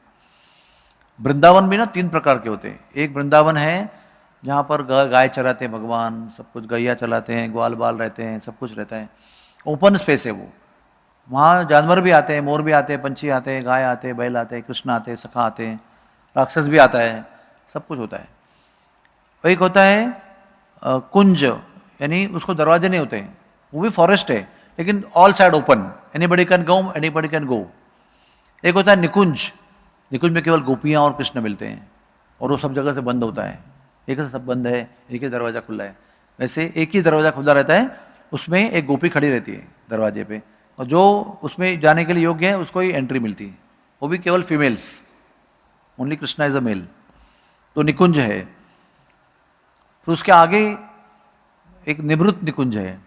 वृंदावन भी ना 3 प्रकार के होते हैं। एक वृंदावन है जहाँ पर गाय चराते हैं भगवान, सब कुछ गैया चलाते हैं, ग्वाल बाल रहते हैं, सब कुछ रहता है, ओपन स्पेस है वो। वहाँ जानवर भी आते हैं, मोर भी आते हैं, पंछी आते हैं, गाय आते हैं, बैल आते हैं, कृष्ण आते हैं, सखा आते हैं, राक्षस भी आता है, सब कुछ होता है। एक होता है कुंज, यानी उसको दरवाजे नहीं होते हैं, वो भी फॉरेस्ट है लेकिन all side open, anybody can go, anybody can go. एक होता है निकुंज, निकुंज में केवल गोपियाँ और कृष्ण मिलते हैं, और वो सब जगह से बंद होता है, एक से सब बंद है, एक ही दरवाज़ा खुला है। वैसे एक ही दरवाज़ा खुला रहता है, उसमें एक गोपी खड़ी रहती है दरवाजे पे, और जो उसमें जाने के लिए योग्य है उसको ही एंट्री मिलती है, वो भी केवल females, only Krishna is a male. तो निकुंज है। फिर उसके आगे एक निवृत्त निकुंज है,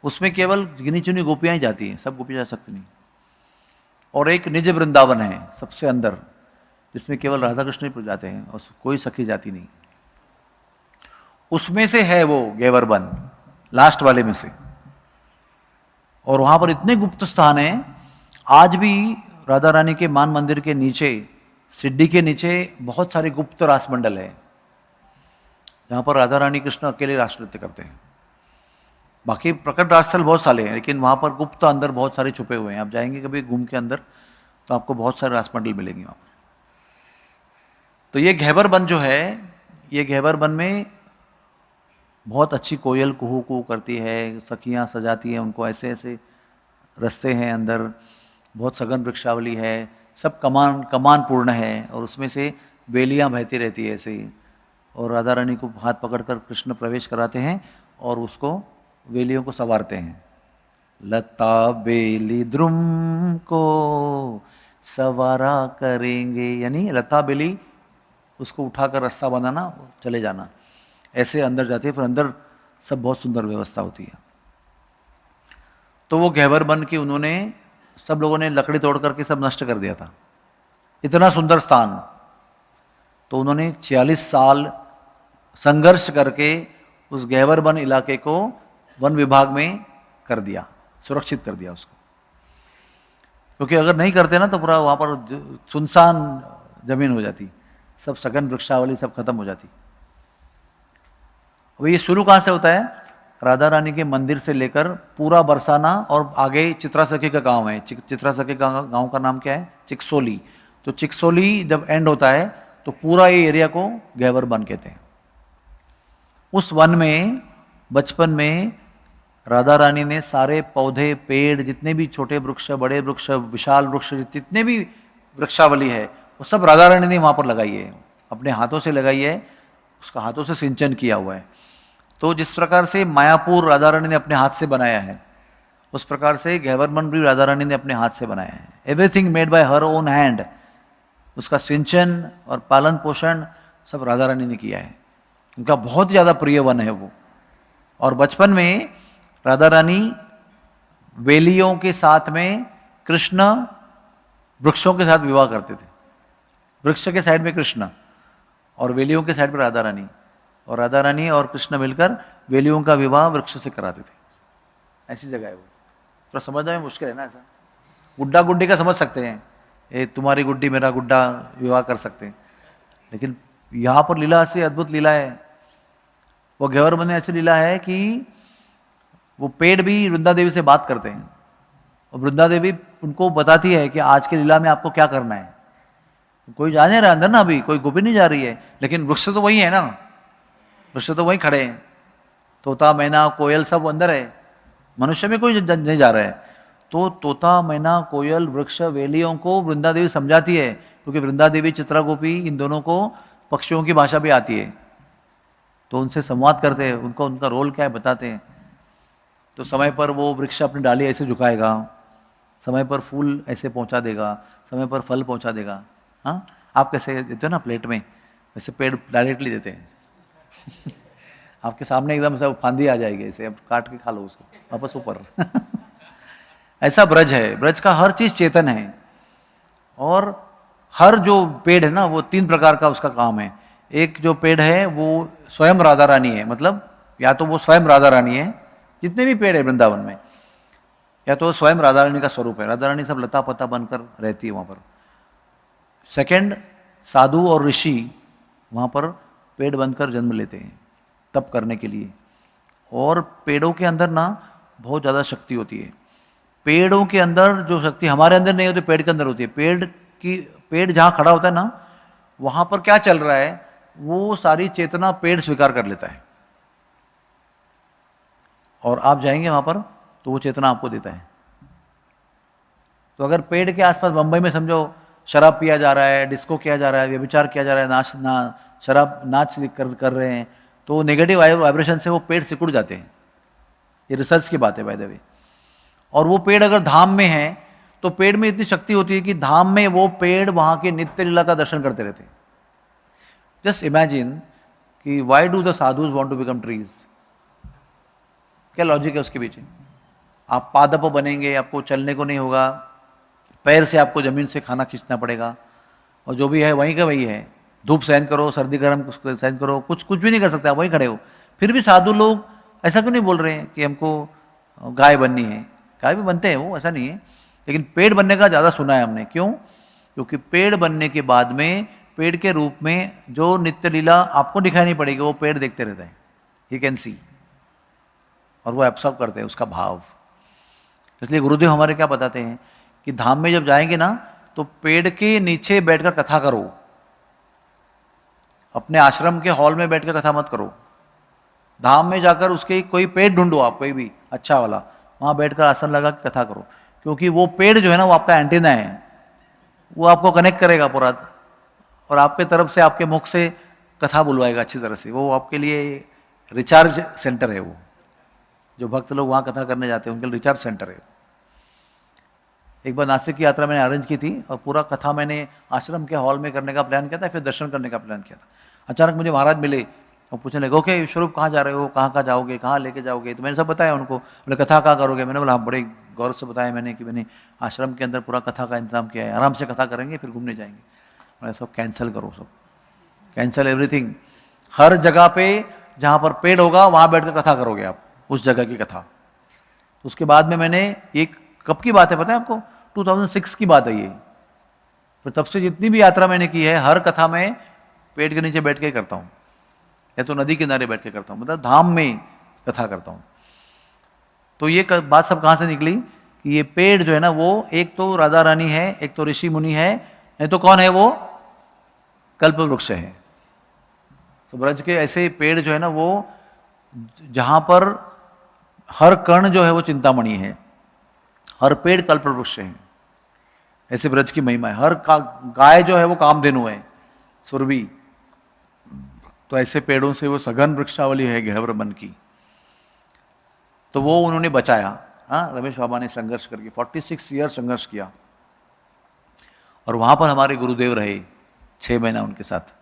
उसमें केवल गिनी चुनी गोपियां ही जाती हैं, सब गोपियां जा सकती नहीं। और एक निज वृंदावन है सबसे अंदर, जिसमें केवल राधा कृष्ण ही जाते हैं और कोई सखी जाती नहीं। उसमें से है वो गेवर वन, लास्ट वाले में से। और वहां पर इतने गुप्त स्थान हैं, आज भी राधा रानी के मान मंदिर के नीचे, सिड्डी के नीचे बहुत सारे गुप्त रास मंडल है, जहां पर राधा रानी कृष्ण अकेले रास नृत्य करते हैं। बाकी प्रकट राजस्थल बहुत सारे हैं, लेकिन वहां पर गुप्त अंदर बहुत सारे छुपे हुए हैं। आप जाएंगे कभी घूम के अंदर तो आपको बहुत सारे रास मंडल मिलेंगे वहां पर। तो ये घेवर वन जो है, ये घेवर वन में बहुत अच्छी कोयल कुहू कुहू करती है, सखियाँ सजाती हैं उनको, ऐसे ऐसे रास्ते हैं अंदर, बहुत सघन वृक्षावली है, सब कमान कमान पूर्ण है, और उसमें से बेलियाँ बहती रहती है ऐसे ही, और राधा रानी को हाथ पकड़कर कृष्ण प्रवेश कराते हैं और उसको बेलियों को संवारते हैं। लता बेली द्रुम को सवारा करेंगे, यानी लता बेली उसको उठाकर रास्ता बनाना, चले जाना, ऐसे अंदर जाते हैं। फिर अंदर सब बहुत सुंदर व्यवस्था होती है। तो वो गहवर बन के उन्होंने, सब लोगों ने लकड़ी तोड़ करके सब नष्ट कर दिया था, इतना सुंदर स्थान। तो उन्होंने 46 साल संघर्ष करके उस गहवर वन इलाके को वन विभाग में कर दिया, सुरक्षित कर दिया उसको, क्योंकि अगर नहीं करते ना तो पूरा वहाँ पर सुनसान जमीन हो जाती, सब सघन वृक्षावली सब खत्म हो जाती। अब ये शुरू कहाँ से होता है? राधा रानी के मंदिर से लेकर पूरा बरसाना और आगे चित्रा सखी का गांव है। चित्रा सखी का गांव का नाम क्या है? चिकसोली। तो चिकसोली जब एंड होता है तो पूरा ये एरिया को गहवर वन कहते हैं। उस वन में बचपन में राधा रानी ने सारे पौधे पेड़, जितने भी छोटे वृक्ष, बड़े वृक्ष, विशाल वृक्ष, जितने भी वृक्षावली है वो सब राधा रानी ने वहाँ पर लगाई है, अपने हाथों से लगाई है, उसका हाथों से सिंचन किया हुआ है। तो जिस प्रकार से मायापुर राधा रानी ने अपने हाथ से बनाया है, उस प्रकार से गहवर वन भी राधा रानी ने अपने हाथ से बनाया है। Everything made by her own hand. उसका सिंचन और पालन पोषण सब राधा रानी ने किया है। उनका बहुत ज़्यादा प्रिय वन है वो। और बचपन में राधा रानी वेलियों के साथ में, कृष्ण वृक्षों के साथ विवाह करते थे। वृक्ष के साइड में कृष्ण और वेलियों के साइड पर राधा रानी, और राधा रानी और कृष्ण मिलकर वेलियों का विवाह वृक्ष से कराते थे। ऐसी जगह है वो। तो समझना में मुश्किल है ना ऐसा। गुड्डा गुड्डी का समझ सकते हैं, ये तुम्हारी गुड्डी मेरा गुड्डा विवाह कर सकते हैं, लेकिन यहाँ पर लीला ऐसी अद्भुत लीला है। वो गहवर वन में ऐसी लीला है कि वो पेड़ भी वृंदा देवी से बात करते हैं, और वृंदा देवी उनको बताती है कि आज की लीला में आपको क्या करना है। कोई जा नहीं रहा अंदर ना, अभी कोई गोपी नहीं जा रही है, लेकिन वृक्ष तो वही है ना, वृक्ष तो वहीं खड़े हैं, तोता मैना कोयल सब अंदर है, मनुष्य में कोई नहीं जा रहा है। तो तोता मैना कोयल वृक्ष वेलियों को वृंदा देवी समझाती है, क्योंकि वृंदा देवी चित्रा गोपी इन दोनों को पक्षियों की भाषा भी आती है, तो उनसे संवाद करते हैं, उनको उनका रोल क्या है बताते हैं। तो समय पर वो वृक्ष अपनी डाली ऐसे झुकाएगा, समय पर फूल ऐसे पहुंचा देगा, समय पर फल पहुंचा देगा। हाँ, आप कैसे देते हो ना प्लेट में, वैसे पेड़ डायरेक्टली देते हैं आपके सामने एकदम से फांदी आ जाएगी, ऐसे अब काट के खा लो उसको वापस ऊपर ऐसा ब्रज है। ब्रज का हर चीज चेतन है, और हर जो पेड़ है ना वो 3 प्रकार का उसका काम है। एक जो पेड़ है वो स्वयं राधा रानी है, मतलब या तो वो स्वयं राधा रानी है, जितने भी पेड़ है वृंदावन में, या तो स्वयं राधा रानी का स्वरूप है। राधा रानी सब लता पता बनकर रहती है वहाँ पर। सेकंड, साधु और ऋषि वहाँ पर पेड़ बनकर जन्म लेते हैं तप करने के लिए। और पेड़ों के अंदर ना बहुत ज़्यादा शक्ति होती है। पेड़ों के अंदर जो शक्ति हमारे अंदर नहीं होती, पेड़ के अंदर होती है। पेड़ जहाँ खड़ा होता है ना, वहाँ पर क्या चल रहा है वो सारी चेतना पेड़ स्वीकार कर लेता है, और आप जाएंगे वहाँ पर तो वो चेतना आपको देता है। तो अगर पेड़ के आसपास बम्बई में समझो शराब पिया जा रहा है, डिस्को किया जा रहा है, व्यभिचार किया जा रहा है, शराब नाच कर रहे हैं, तो नेगेटिव वाइब्रेशन से वो पेड़ सिकुड़ जाते हैं। ये रिसर्च की बात है बाय द वे। और वो पेड़ अगर धाम में है तो पेड़ में इतनी शक्ति होती है कि धाम में वो पेड़ वहाँ के नित्य लीला का दर्शन करते रहते हैं। जस्ट इमेजिन कि why do the sadhus want to become trees. क्या लॉजिक है उसके पीछे? आप पादप बनेंगे, आपको चलने को नहीं होगा, पैर से आपको जमीन से खाना खींचना पड़ेगा, और जो भी है वहीं का वही है। धूप सहन करो, सर्दी गर्म सहन करो, कुछ भी नहीं कर सकते, आप वहीं खड़े हो। फिर भी साधु लोग ऐसा क्यों नहीं बोल रहे हैं कि हमको गाय बननी है? गाय भी बनते हैं वो, ऐसा नहीं है, लेकिन पेड़ बनने का ज़्यादा सुना है हमने। क्यों? क्योंकि पेड़ बनने के बाद में पेड़ के रूप में जो नित्य लीला आपको दिखाई नहीं पड़ेगी, वो पेड़ देखते रहते हैं, ही कैन सी, और वो एब्सॉर्ब करते हैं उसका भाव। इसलिए गुरुदेव हमारे क्या बताते हैं कि धाम में जब जाएंगे ना तो पेड़ के नीचे बैठकर कथा करो, अपने आश्रम के हॉल में बैठकर कथा मत करो, धाम में जाकर उसके कोई पेड़ ढूंढो आप, कोई भी अच्छा वाला, वहाँ बैठकर आसन लगा के कथा करो, क्योंकि वो पेड़ जो है ना वो आपका एंटीना है, वो आपको कनेक्ट करेगा पूरा, और आपके तरफ से आपके मुख से कथा बुलवाएगा अच्छी तरह से। वो आपके लिए रिचार्ज सेंटर है। वो जो भक्त लोग वहाँ कथा करने जाते हैं उनके लिए रिचार्ज सेंटर है। एक बार नासिक की यात्रा मैंने अरेंज की थी और पूरा कथा मैंने आश्रम के हॉल में करने का प्लान किया था, फिर दर्शन करने का प्लान किया था। अचानक मुझे महाराज मिले और पूछने लगे, ओके विश्वरूप कहाँ जा रहे हो, कहाँ जाओगे, कहाँ लेके जाओगे? तो मैंने सब बताया उनको। बोले कथा कहाँ करोगे? मैंने बोला बड़े गौर से बताया मैंने कि मैंने आश्रम के अंदर पूरा कथा का इंतजाम किया है, आराम से कथा करेंगे फिर घूमने जाएंगे। बोले सब कैंसिल करो, सब कैंसिल एवरीथिंग। हर जगह पे जहाँ पर पेड़ होगा वहाँ बैठ कर कथा करोगे आप, उस जगह की कथा। तो उसके बाद में मैंने एक, कब की बात है पता है आपको? 2006 की बात है ये। फिर तब से जितनी भी यात्रा मैंने की है, हर कथा में पेड़ के नीचे बैठ के करता हूँ, या तो नदी किनारे बैठ के करता हूँ, मतलब धाम में कथा करता हूँ। तो ये बात सब कहाँ से निकली कि ये पेड़ जो है ना वो एक तो राधा रानी है, एक तो ऋषि मुनि है, नहीं तो कौन है वो? कल्प वृक्ष है। तो ब्रज के ऐसे पेड़ जो है ना वो, जहाँ पर हर कण जो है वो चिंतामणि है, हर पेड़ कल्प वृक्ष है। ऐसे ब्रज की महिमा है। हर गाय जो है वो कामधेनु है, सुरभि। तो ऐसे पेड़ों से वो सघन वृक्षावली है गहवर मन की। तो वो उन्होंने बचाया। हाँ, रमेश बाबा ने संघर्ष करके 46 ईयर संघर्ष किया, और वहाँ पर हमारे गुरुदेव रहे 6 महीना उनके साथ।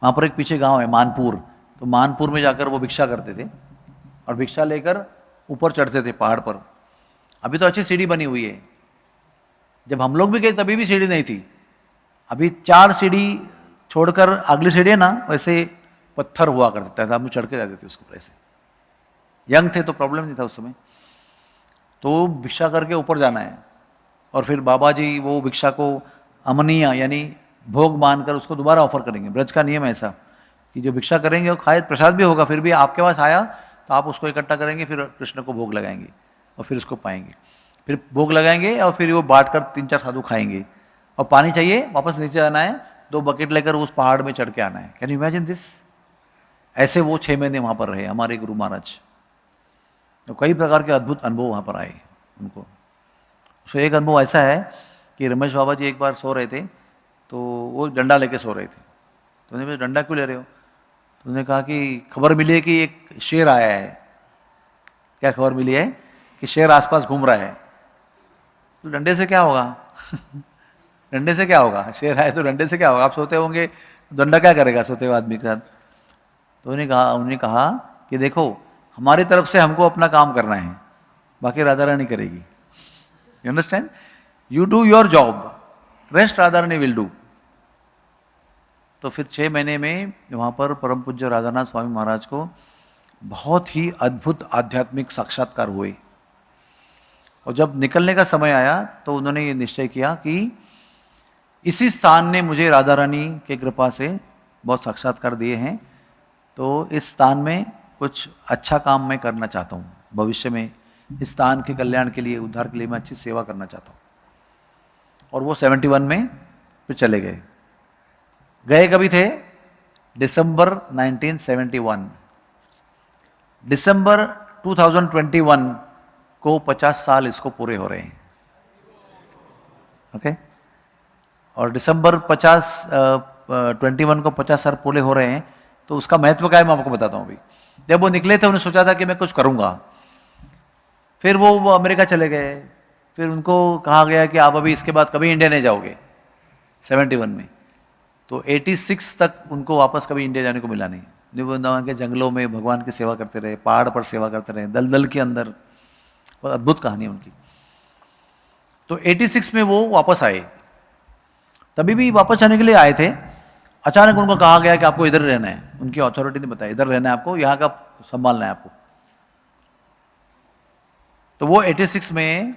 वहाँ पर एक पीछे गांव है मानपुर, तो मानपुर में जाकर वो भिक्षा करते थे और भिक्षा लेकर ऊपर चढ़ते थे पहाड़ पर। अभी तो अच्छी सीढ़ी बनी हुई है, जब हम लोग भी गए तभी भी सीढ़ी नहीं थी। अभी 4 सीढ़ी छोड़कर अगली सीढ़ी है ना, वैसे पत्थर हुआ करता था, हम चढ़ के जाते थे उसके ऊपर। ऐसे यंग थे तो प्रॉब्लम नहीं था उस समय। तो भिक्षा करके ऊपर जाना है, और फिर बाबा जी वो भिक्षा को अमनिया यानी भोग मानकर उसको दोबारा ऑफर करेंगे। ब्रज का नियम है ऐसा कि जो भिक्षा करेंगे वो खाए, प्रसाद भी होगा, फिर भी आपके पास आया तो आप उसको इकट्ठा करेंगे, फिर कृष्ण को भोग लगाएंगे और फिर उसको पाएंगे, फिर भोग लगाएंगे और फिर वो बांट कर 3-4 साधु खाएंगे। और पानी चाहिए, वापस नीचे आना है, 2 बकेट लेकर उस पहाड़ में चढ़ के आना है। Can you imagine this? ऐसे वो 6 महीने वहाँ पर रहे हमारे गुरु महाराज। तो कई प्रकार के अद्भुत अनुभव वहाँ पर आए उनको। तो एक अनुभव ऐसा है कि रमेश बाबा जी एक बार सो रहे थे, तो वो डंडा लेके सो रहे थे। तो उन्होंने डंडा क्यों ले रहे हो? तो उन्होंने कहा कि खबर मिली है कि एक शेर आया है। क्या खबर मिली है? कि शेर आसपास घूम रहा है। तो डंडे से क्या होगा? डंडे से क्या होगा? शेर आए तो डंडे से क्या होगा? आप सोते होंगे, डंडा क्या करेगा सोते हुए आदमी के साथ? तो उन्होंने कहा कि देखो, हमारी तरफ से हमको अपना काम करना है, बाकी राधा रानी करेगी। You understand? You do your job, rest Radha Rani will do. तो फिर 6 महीने में वहाँ पर परम पूज्य राधानाथ स्वामी महाराज को बहुत ही अद्भुत आध्यात्मिक साक्षात्कार हुए। और जब निकलने का समय आया तो उन्होंने ये निश्चय किया कि इसी स्थान ने मुझे राधा रानी के कृपा से बहुत साक्षात्कार दिए हैं, तो इस स्थान में कुछ अच्छा काम मैं करना चाहता हूँ। भविष्य में इस स्थान के कल्याण के लिए, उद्धार के लिए मैं अच्छी सेवा करना चाहता हूँ। और वो 71 में फिर चले गए। गए कभी थे? दिसंबर 1971। दिसंबर 2021 को 50 साल इसको पूरे हो रहे हैं। ओके? और दिसंबर 21 को 50 साल पूरे हो रहे हैं, तो उसका महत्व क्या है मैं आपको बताता हूँ। अभी जब वो निकले थे, उन्हें सोचा था कि मैं कुछ करूँगा। फिर वो अमेरिका चले गए। फिर उनको कहा गया कि आप अभी इसके बाद कभी इंडिया नहीं जाओगे 71 में। तो 86 तक उनको वापस कभी इंडिया जाने को मिला नहीं। वृंदावन के जंगलों में भगवान की सेवा करते रहे, पहाड़ पर सेवा करते रहे, दलदल के अंदर। बहुत अद्भुत कहानी उनकी। तो 86 में वो वापस आए। तभी भी वापस जाने के लिए आए थे, अचानक उनको कहा गया कि आपको इधर रहना है। उनकी अथॉरिटी ने बताया इधर रहना है आपको, यहाँ का संभालना है आपको। तो वो 86 में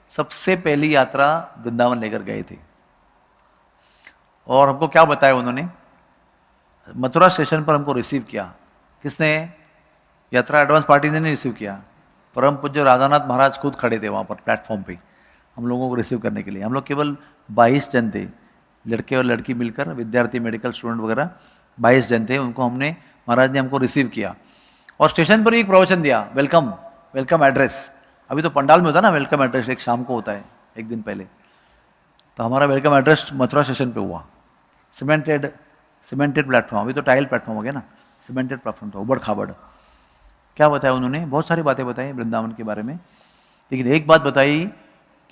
सबसे पहली यात्रा वृंदावन लेकर गए थे। और हमको क्या बताया उन्होंने? मथुरा स्टेशन पर हमको रिसीव किया। किसने? यात्रा एडवांस पार्टी ने नहीं रिसीव किया, परम पूज्य राधानाथ महाराज खुद खड़े थे वहाँ पर प्लेटफॉर्म पे हम लोगों को रिसीव करने के लिए। हम लोग केवल 22 जन थे, लड़के और लड़की मिलकर, विद्यार्थी, मेडिकल स्टूडेंट वगैरह 22 जन थे। उनको महाराज ने हमको रिसीव किया। और स्टेशन पर ही एक प्रवचन दिया, वेलकम वेलकम एड्रेस। अभी तो पंडाल में होता है ना वेलकम एड्रेस, एक शाम को होता है, एक दिन पहले। तो हमारा वेलकम एड्रेस मथुरा स्टेशन पे हुआ, सीमेंटेड प्लेटफॉर्म, अभी तो टाइल प्लेटफॉर्म हो गया ना, सीमेंटेड प्लेटफॉर्म था, उबड़ खाबड़। क्या बताया उन्होंने, बहुत सारी बातें बताई वृंदावन के बारे में, लेकिन एक बात बताई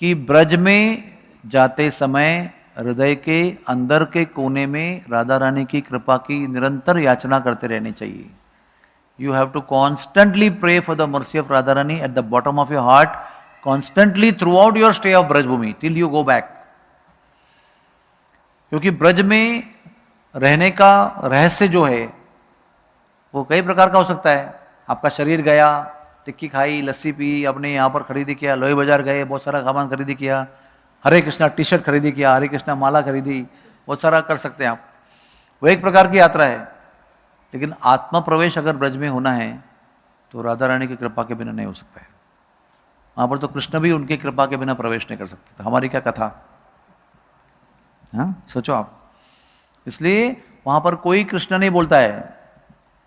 कि ब्रज में जाते समय हृदय के अंदर के कोने में राधा रानी की कृपा की निरंतर याचना करते रहनी चाहिए। You have to constantly pray for the mercy of Radharani at the bottom of your heart, constantly throughout your stay of Braj Bhumi, till you go back. क्योंकि ब्रज में रहने का रहस्य जो है वो कई प्रकार का हो सकता है। आपका शरीर गया, टिक्की खाई, लस्सी पी, अपने यहाँ पर खरीदी किया, लोही बाजार गए, बहुत सारा सामान खरीदी किया, हरे कृष्णा टी शर्ट खरीदी किया, हरे कृष्णा माला खरीदी, बहुत सारा कर सकते हैं आप। वो एक प्रकार की यात्रा है। लेकिन आत्मा प्रवेश अगर ब्रज में होना है तो राधा रानी की कृपा के बिना नहीं हो सकता है। वहाँ पर तो कृष्ण भी उनकी कृपा के बिना प्रवेश नहीं कर सकते। तो हमारी क्या कथा, हाँ सोचो आप। इसलिए वहाँ पर कोई कृष्ण नहीं बोलता है,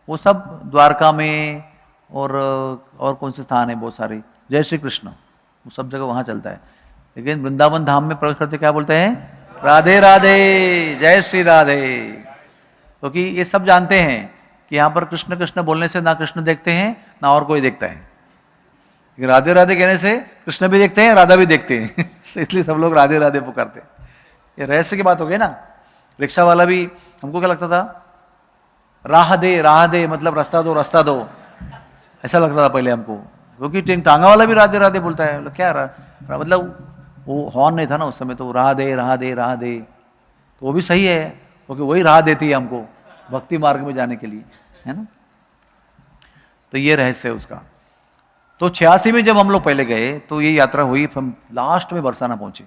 वो सब द्वारका में और कौन से स्थान है बहुत सारे, जय श्री कृष्ण, वो सब जगह वहाँ चलता है। लेकिन वृंदावन धाम में प्रवेश करते क्या बोलते हैं, राधे राधे, जय श्री राधे। क्योंकि ये सब जानते हैं कि यहाँ पर कृष्ण कृष्ण बोलने से ना कृष्ण देखते हैं ना और कोई देखता है, लेकिन राधे राधे कहने से कृष्ण भी देखते हैं, राधा भी देखते हैं इसलिए सब लोग राधे राधे पुकारते हैं। ये रहस्य की बात हो गई ना। रिक्शा वाला भी, हमको क्या लगता था, राह दे मतलब रास्ता दो, ऐसा लगता था पहले हमको, क्योंकि टांगा वाला भी राधे राधे बोलता है। क्या मतलब वो हॉर्न नहीं था ना उस समय, तो राह दे, तो वो भी सही है, क्योंकि वही राह देती है हमको भक्ति मार्ग में जाने के लिए, है ना। तो ये रहस्य है उसका। तो 86 में जब हम लोग पहले गए तो ये यात्रा हुई, हम लास्ट में बरसाना पहुंचे।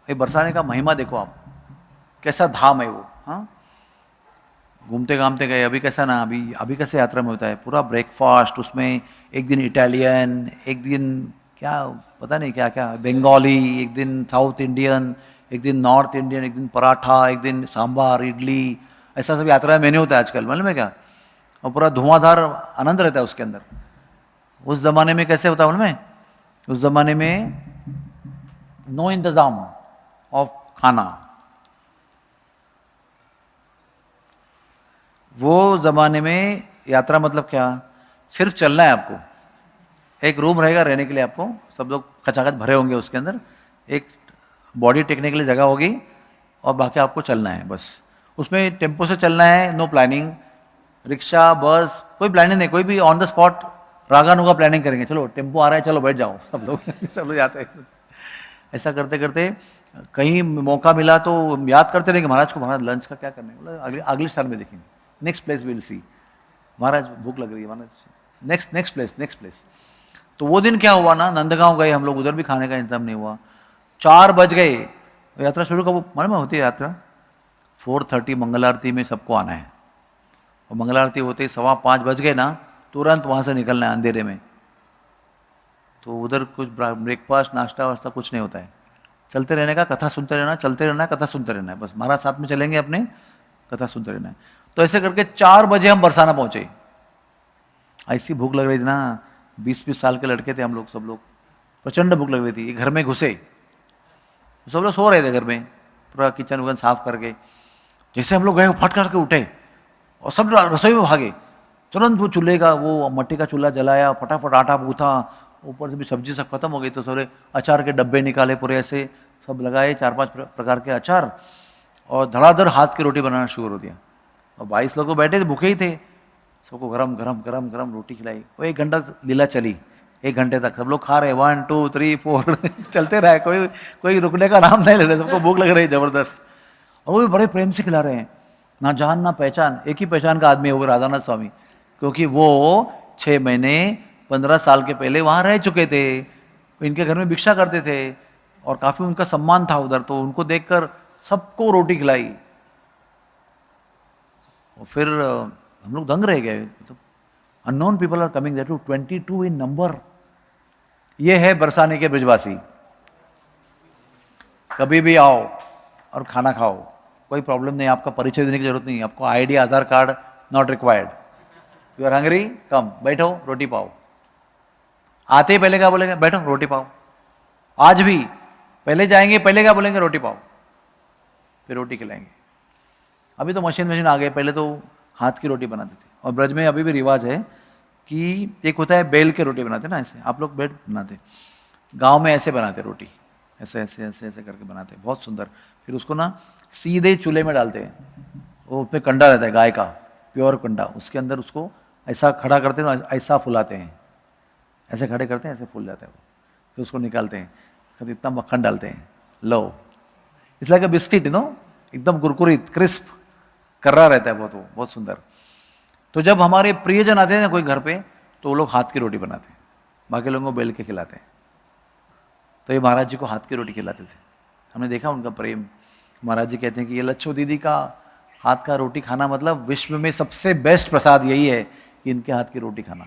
ये बरसाने का महिमा देखो आप, कैसा धाम है वो। हाँ, घूमते घामते गए। अभी कैसा ना, अभी कैसे यात्रा में होता है, पूरा ब्रेकफास्ट, उसमें एक दिन इटालियन, एक दिन क्या पता नहीं क्या क्या, बंगाली, एक दिन साउथ इंडियन, एक दिन नॉर्थ इंडियन, एक दिन पराठा, एक दिन सांभर इडली, ऐसा सब यात्रा मेन्यू होता है आजकल, मालूम है क्या। और पूरा धुआंधार आनंद रहता है उसके अंदर। उस जमाने में कैसे होता है मालूम है, उस जमाने में नो इंतजाम ऑफ खाना। वो जमाने में यात्रा मतलब क्या, सिर्फ चलना है आपको। एक रूम रहेगा रहने के लिए आपको, सब लोग खचाखच भरे होंगे उसके अंदर, एक बॉडी टेकने के लिए जगह होगी और बाकी आपको चलना है बस। उसमें टेम्पो से चलना है, नो प्लानिंग, रिक्शा बस कोई प्लानिंग नहीं, कोई भी ऑन द स्पॉट रागा नुगा प्लानिंग करेंगे, चलो टेम्पो आ रहा है चलो बैठ जाओ, सब लोग जाते हैं। ऐसा करते करते कहीं मौका मिला तो याद करते रहे कि महाराज को, महाराज लंच का क्या करना है, बोला अगले साल में देखेंगे, नेक्स्ट प्लेस विल सी, महाराज भूख लग रही है महाराज, नेक्स्ट प्लेस। तो वो दिन क्या हुआ ना, नंदगांव गए हम लोग, उधर भी खाने का इंतजाम नहीं हुआ, 4 बज गए। यात्रा शुरू कब मालूम होती है, यात्रा 4:30 मंगल आरती में सबको आना है, और मंगल आरती होते ही 4:15 बज गए ना, तुरंत वहाँ से निकलना है अंधेरे में। तो उधर कुछ ब्रेकफास्ट नाश्ता वास्ता कुछ नहीं होता है, चलते रहने का, कथा सुनते रहना, चलते रहना, कथा सुनते रहना है बस, महाराज साथ में चलेंगे अपने, कथा सुनते रहना है। तो ऐसे करके 4 बजे हम बरसाना पहुंचे। ऐसी भूख लग रही थी ना, 20-20 साल के लड़के थे हम लोग, सब लोग, प्रचंड भूख लग रही थी। घर में घुसे, सब लोग सो रहे थे घर में, पूरा किचन वगन साफ करके। जैसे हम लोग गए फट करके उठे और सब रसोई में भागे, तुरंत वो चूल्हे का, वो मट्टी का चूल्हा जलाया, फटाफट आटा गूथा, ऊपर से भी सब्जी सब खत्म हो गई, तो सारे अचार के डब्बे निकाले, पूरे ऐसे सब लगाए, 4-5 प्रकार के अचार, और धड़ाधड़ हाथ की रोटी बनाना शुरू हो दिया। और 22 लोग तो बैठे थे, भूखे ही थे, सबको गरम गरम गरम गरम रोटी खिलाई। वो 1 घंटा लीला चली, 1 घंटे तक सब लोग खा रहे, 1 2 3 4 चलते रहे, कोई रुकने का नाम नहीं ले रहे, सबको भूख लग रही है जबरदस्त। और वो भी बड़े प्रेम से खिला रहे हैं, ना जान ना पहचान, एक ही पहचान का आदमी है वो राधानाथ स्वामी, क्योंकि वो 6 महीने 15 साल के पहले वहाँ रह चुके थे, इनके घर में भिक्षा करते थे और काफ़ी उनका सम्मान था उधर, तो उनको देखकर सबको रोटी खिलाई। और फिर हम लोग दंग रह गए, मतलब unknown people are coming there to 22 in number. ये है बरसाने के ब्रजवासी, कभी भी आओ और खाना खाओ, कोई प्रॉब्लम नहीं, आपका परिचय देने की जरूरत नहीं, आपको ID Aadhaar card not required, you are hungry, come, बैठो, रोटी पाओ। आते ही पहले क्या बोलेंगे? बैठो, रोटी पाओ। आज भी पहले जाएंगे, पहले क्या बोलेंगे? रोटी पाओ, फिर रोटी खिलाएंगे। अभी तो मशीन आ गए, पहले तो हाथ की रोटी बनाते थे। और ब्रज में अभी भी रिवाज है कि एक होता है बेल के रोटी बनाते ना, ऐसे आप लोग बेल बनाते, गांव में ऐसे बनाते रोटी, ऐसे ऐसे ऐसे ऐसे करके बनाते, बहुत सुंदर। फिर उसको ना सीधे चूल्हे में डालते हैं, वो उसमें कंडा रहता है गाय का, प्योर कंडा, उसके अंदर उसको ऐसा खड़ा करते हैं, ऐसा फुलाते हैं, ऐसे खड़े करते हैं, ऐसे फूल जाता है वो। फिर उसको निकालते हैं, फिर इतना मक्खन डालते हैं, लो, it's like a biscuit, no, एकदम कुरकुरीत, क्रिस्प, कर्रा रहता है बहुत, वो बहुत सुंदर। तो जब हमारे प्रियजन आते हैं ना कोई घर पे, तो वो लोग हाथ की रोटी बनाते हैं, बाकी लोगों को बेल के खिलाते हैं। तो ये महाराज जी को हाथ की रोटी खिलाते थे, हमने देखा उनका प्रेम। महाराज जी कहते हैं कि ये लच्छो दीदी का हाथ का रोटी खाना मतलब विश्व में सबसे बेस्ट प्रसाद यही है कि इनके हाथ की रोटी खाना।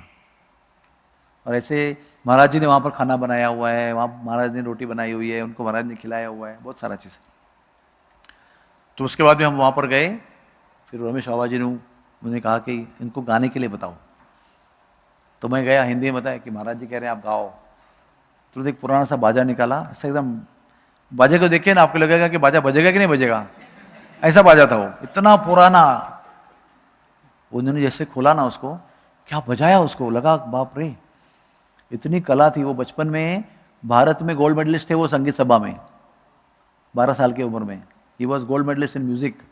और ऐसे महाराज जी ने वहाँ पर खाना बनाया हुआ है, वहाँ महाराज ने रोटी बनाई हुई है, उनको महाराज ने खिलाया हुआ है, बहुत सारा चीज़। तो उसके बाद भी हम वहाँ पर गए, फिर रमेश बाबा जी ने मुझे कहा कि इनको गाने के लिए बताओ। तो मैं गया, हिंदी में बताया कि महाराज जी कह रहे हैं आप गाओ। तो एक पुराना सा बाजा निकाला, ऐसा एकदम, बाजे को देखिए ना आपको लगेगा कि बाजा बजेगा कि नहीं बजेगा, ऐसा बाजा था वो, इतना पुराना। उन्होंने जैसे खोला ना उसको, क्या बजाया उसको, लगा बाप रे, इतनी कला थी। वो बचपन में भारत में गोल्ड मेडलिस्ट थे वो संगीत सभा में, 12 साल की उम्र में, he was gold medalist in music.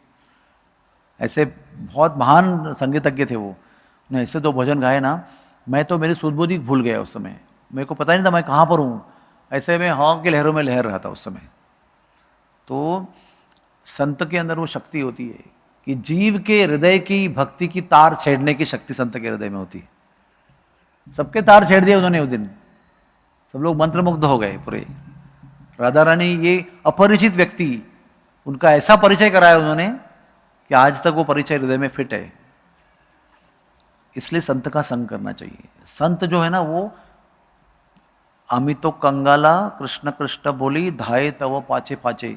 ऐसे बहुत महान संगीतज्ञ थे वो। उन्हें ऐसे दो भजन गाए ना, मैं तो मेरी सूझबूझ ही भूल गया उस समय, मेरे को पता नहीं था मैं कहाँ पर हूँ, ऐसे में हाँ की लहरों में लहर रहा था उस समय। तो संत के अंदर वो शक्ति होती है कि जीव के हृदय की भक्ति की तार छेड़ने की शक्ति संत के हृदय में होती है। सबके तार छेड़ दिए उन्होंने उस दिन, सब लोग मंत्रमुग्ध हो गए पूरे। राधा रानी, ये अपरिचित व्यक्ति, उनका ऐसा परिचय कराया उन्होंने कि आज तक वो परिचय हृदय में फिट है। इसलिए संत का संग करना चाहिए। संत जो है ना वो, अमितो कंगाला कृष्ण कृष्ण बोली धाये तव पाचे पाचे,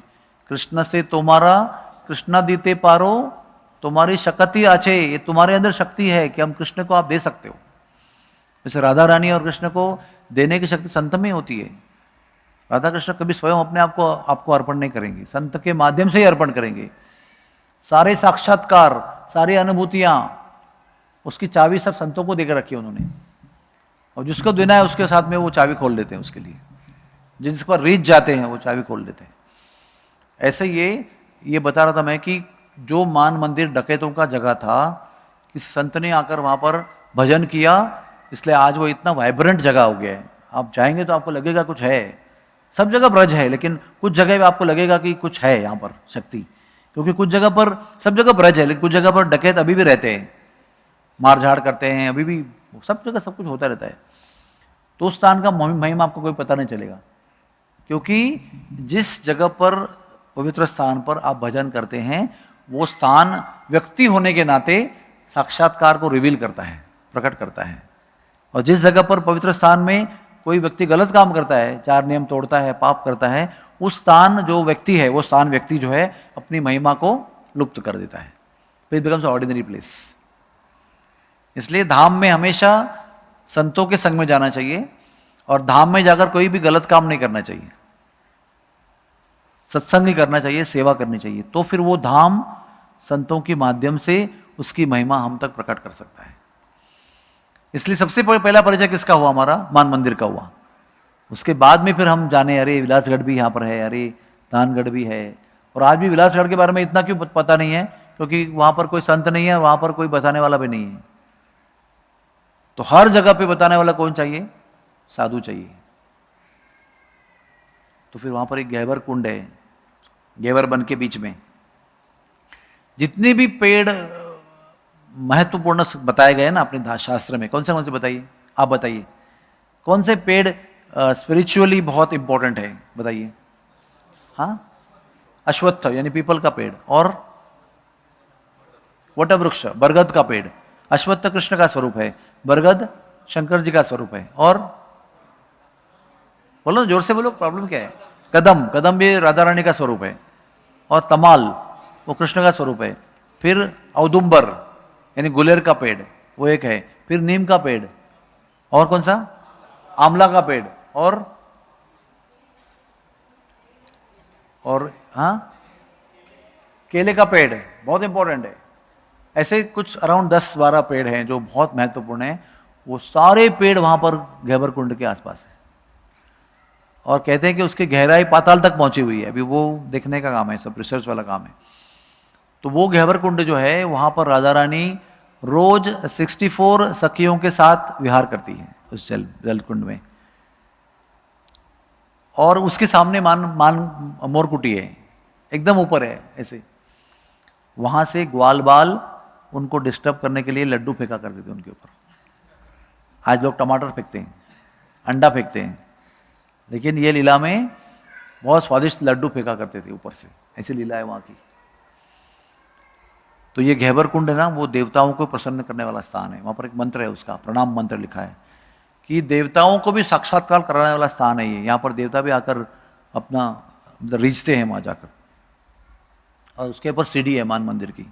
कृष्ण से तुम्हारा कृष्णा दीते पारो, तुम्हारी शक्ति आचे, ये तुम्हारे अंदर शक्ति है कि हम कृष्ण को आप दे सकते हो। जैसे राधा रानी और कृष्ण को देने की शक्ति संत में होती है। राधा कृष्ण कभी स्वयं अपने आप को आपको अर्पण नहीं करेंगे, संत के माध्यम से ही अर्पण करेंगे। सारे साक्षात्कार, सारी अनुभूतियां, उसकी चाबी सब संतों को देकर रखी है उन्होंने, और जिसको देना है उसके साथ में वो चाबी खोल देते हैं उसके लिए, जिस पर रीझ जाते हैं वो चाबी खोल देते हैं। ऐसे ये बता रहा था मैं कि जो मान मंदिर डकैतों का जगह था, कि संत ने आकर वहाँ पर भजन किया, इसलिए आज वो इतना वाइब्रेंट जगह हो गया है। आप जाएंगे तो आपको लगेगा कुछ है, सब जगह ब्रज है, लेकिन कुछ जगह पे आपको लगेगा कि कुछ है यहाँ पर शक्ति, क्योंकि कुछ जगह पर, सब जगह ब्रज है लेकिन कुछ जगह पर डकैत अभी भी रहते हैं, मार झाड़ करते हैं, अभी भी सब जगह सब कुछ होता रहता है। तो उस स्थान का महिमा आपको कोई पता नहीं चलेगा, क्योंकि जिस जगह पर, पवित्र स्थान पर आप भजन करते हैं, वो स्थान व्यक्ति होने के नाते साक्षात्कार को रिवील करता है, प्रकट करता है। और जिस जगह पर, पवित्र स्थान में कोई व्यक्ति गलत काम करता है, 4 नियम तोड़ता है, पाप करता है, उस स्थान जो व्यक्ति है, वो स्थान व्यक्ति जो है अपनी महिमा को लुप्त कर देता है, फिर बिकम्स ऑर्डिनरी प्लेस। इसलिए धाम में हमेशा संतों के संग में जाना चाहिए, और धाम में जाकर कोई भी गलत काम नहीं करना चाहिए, सत्संग ही करना चाहिए, सेवा करनी चाहिए। तो फिर वो धाम संतों के माध्यम से उसकी महिमा हम तक प्रकट कर सकता है। इसलिए सबसे पहला परिचय किसका हुआ? हमारा मान मंदिर का हुआ। उसके बाद में फिर हम जाने, अरे विलासगढ़ भी यहाँ पर है, अरे दानगढ़ भी है। और आज भी विलासगढ़ के बारे में इतना क्यों पता नहीं है? क्योंकि वहाँ पर कोई संत नहीं है, वहाँ पर कोई बताने वाला भी नहीं है। तो हर जगह पे बताने वाला कौन चाहिए? साधु चाहिए। तो फिर वहाँ पर एक गहवर कुंड है, गहवर वन के बीच में। जितने भी पेड़ महत्वपूर्ण बताए गए ना अपने शास्त्र में, कौन से बताइए, आप बताइए कौन से पेड़ स्पिरिचुअली बहुत इंपॉर्टेंट है, बताइए। हाँ, अश्वत्थ यानी पीपल का पेड़, और वटवृक्ष बरगद का पेड़। अश्वत्थ कृष्ण का स्वरूप है, बरगद शंकर जी का स्वरूप है, और बोलो जोर से बोलो, प्रॉब्लम क्या है? कदम, कदम भी राधा रानी का स्वरूप है, और तमाल वो कृष्ण का स्वरूप है। फिर औदुंबर यानी गुलेर का पेड़ वो एक है, फिर नीम का पेड़, और कौन सा, आंवला का पेड़, और हाँ केले का पेड़ बहुत इंपॉर्टेंट है। ऐसे कुछ अराउंड 10-12 पेड़ हैं जो बहुत महत्वपूर्ण हैं। वो सारे पेड़ वहां पर गहबर कुंड के आसपास है और कहते हैं कि उसकी गहराई पाताल तक पहुंची हुई है। अभी वो देखने का काम है, सब रिसर्च वाला काम है। तो वो गहबर कुंड जो है वहां पर राजा रानी रोज 64 सखियों के साथ विहार करती है उस जल कुंड में। और उसके सामने मोरकुटी है, एकदम ऊपर है ऐसे। वहां से ग्वाल बाल उनको डिस्टर्ब करने के लिए लड्डू फेंका करते थे उनके ऊपर। आज लोग टमाटर फेंकते हैं, अंडा फेंकते हैं, लेकिन ये लीला में बहुत स्वादिष्ट लड्डू फेंका करते थे ऊपर से। ऐसी लीला है वहां की। तो ये गहबर कुंड है ना, वो देवताओं को प्रसन्न करने वाला स्थान है। वहां पर एक मंत्र है, उसका प्रणाम मंत्र लिखा है कि देवताओं को भी साक्षात्कार कराने वाला स्थान है ये। यहाँ पर देवता भी आकर अपना रीझते हैं वहां जाकर। और उसके ऊपर सीढ़ी है मान मंदिर की।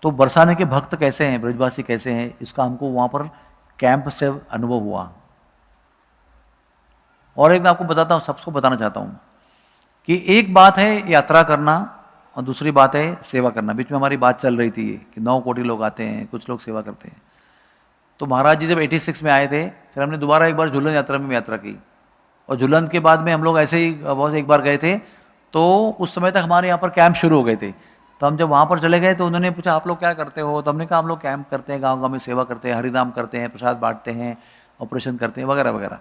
तो बरसाने के भक्त कैसे हैं, ब्रजवासी कैसे हैं, इसका हमको वहां पर कैंप से अनुभव हुआ। और एक मैं आपको बताता हूं, सबको बताना चाहता हूं कि एक बात है यात्रा करना और दूसरी बात है सेवा करना। बीच में हमारी बात चल रही थी कि 9 कोटि लोग आते हैं, कुछ लोग सेवा करते हैं। तो महाराज जी जब 86 में आए थे, फिर हमने दोबारा एक बार झूलन यात्रा में यात्रा की। और झूलन के बाद में हम लोग ऐसे ही बहुत एक बार गए थे, तो उस समय तक हमारे यहाँ पर कैंप शुरू हो गए थे। तो हम जब वहाँ पर चले गए तो उन्होंने पूछा आप लोग क्या करते हो। तो हमने कहा हम लोग कैंप करते हैं, गाँव गाँव में सेवा करते हैं, हरिनाम करते हैं, प्रसाद बांटते हैं, ऑपरेशन करते हैं वगैरह वगैरह।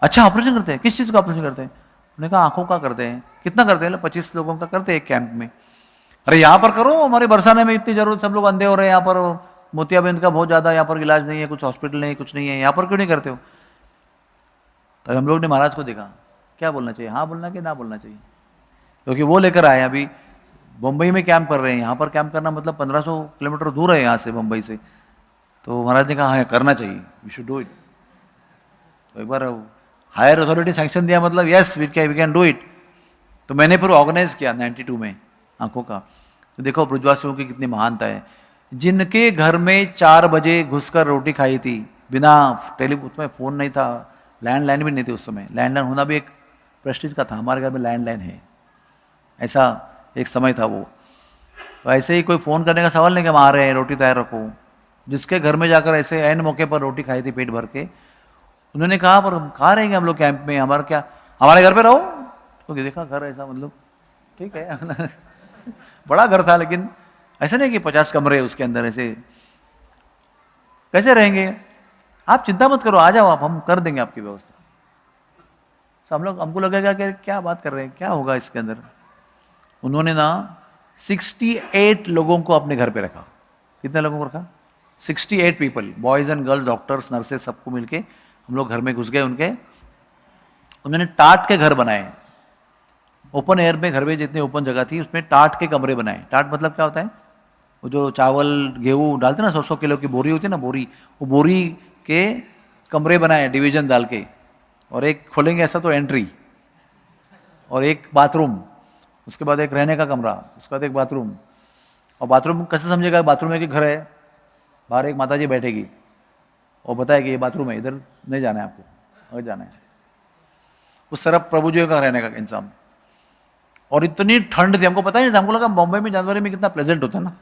अच्छा ऑपरेशन करते हैं, किस चीज़ का ऑपरेशन करते हैं। उन्होंने कहा आंखों का करते हैं। कितना करते हैं, 25 लोगों का करते हैं एक कैंप में। अरे यहाँ पर करो, हमारे बरसाने में इतनी जरूरत, सब लोग अंधे हो रहे हैं यहाँ पर, मोतियाबिंद का बहुत ज़्यादा यहाँ पर इलाज नहीं है, कुछ हॉस्पिटल नहीं, कुछ नहीं है, यहाँ पर क्यों नहीं करते हो। तो हम लोग ने महाराज को देखा क्या बोलना चाहिए, हाँ बोलना कि ना बोलना चाहिए, क्योंकि वो लेकर आए अभी बम्बई में कैंप कर रहे हैं। यहाँ पर कैंप करना मतलब 1500 किलोमीटर दूर है यहाँ से, बम्बई से। तो महाराज ने कहा हाँ करना चाहिए, वी शुड डू इट। तो एक बार हायर अथॉरिटी सैंक्शन दिया, मतलब yes we can do it. तो मैंने फिर ऑर्गेनाइज किया 92 में आंखों का। तो देखो ब्रजवासियों की कितनी महानता है। जिनके घर में 4 बजे घुसकर रोटी खाई थी बिना उसमें फ़ोन नहीं था, लैंडलाइन भी नहीं थी उस समय। लैंडलाइन होना भी एक प्रेस्टीज का था। हमारे घर में लैंडलाइन है, ऐसा एक समय था वो। तो ऐसे ही कोई फ़ोन करने का सवाल नहीं कि हम आ रहे हैं, रोटी तैयार रखो। जिसके घर में जाकर ऐसे ऐन मौके पर रोटी खाई थी पेट भर के, उन्होंने कहा पर कहाँ रहेंगे हम लोग कैंप में, हमारा क्या, हमारे घर पे रहो। क्योंकि देखा घर ऐसा, मतलब ठीक है बड़ा घर था, लेकिन ऐसा नहीं कि 50 कमरे उसके अंदर, ऐसे कैसे रहेंगे। आप चिंता मत करो, आ जाओ आप, हम कर देंगे आपकी व्यवस्था। तो हम लोग, हमको लगेगा कि क्या बात कर रहे हैं, क्या होगा इसके अंदर। उन्होंने ना 68 लोगों को अपने घर पे रखा। कितने लोगों को रखा, 68 people, boys and girls, doctors, nurses, सबको मिलके हम लोग घर में घुस गए उनके। उन्होंने टाट के घर बनाए, ओपन एयर में घर में जितनी ओपन जगह थी उसमें टाट के कमरे बनाए। टाट मतलब क्या होता है, वो जो चावल गेहूँ डालते ना, 100 किलो की बोरी होती है ना, बोरी, वो बोरी के कमरे बनाए डिवीजन डाल के। और एक खोलेंगे ऐसा तो एंट्री, और एक बाथरूम, उसके बाद एक रहने का कमरा, उसके बाद एक बाथरूम। और बाथरूम कैसे समझेगा, बाथरूम है कि घर है। बाहर एक माताजी बैठेगी और बताए कि ये बाथरूम है, इधर नहीं जाना है आपको, अगर जाना है। उस तरफ प्रभु जी का रहने का इंतजाम। और इतनी ठंड थी, हमको पता ही नहीं था। हमको लगा बॉम्बे में जनवरी में कितना प्लेजेंट होता है ना,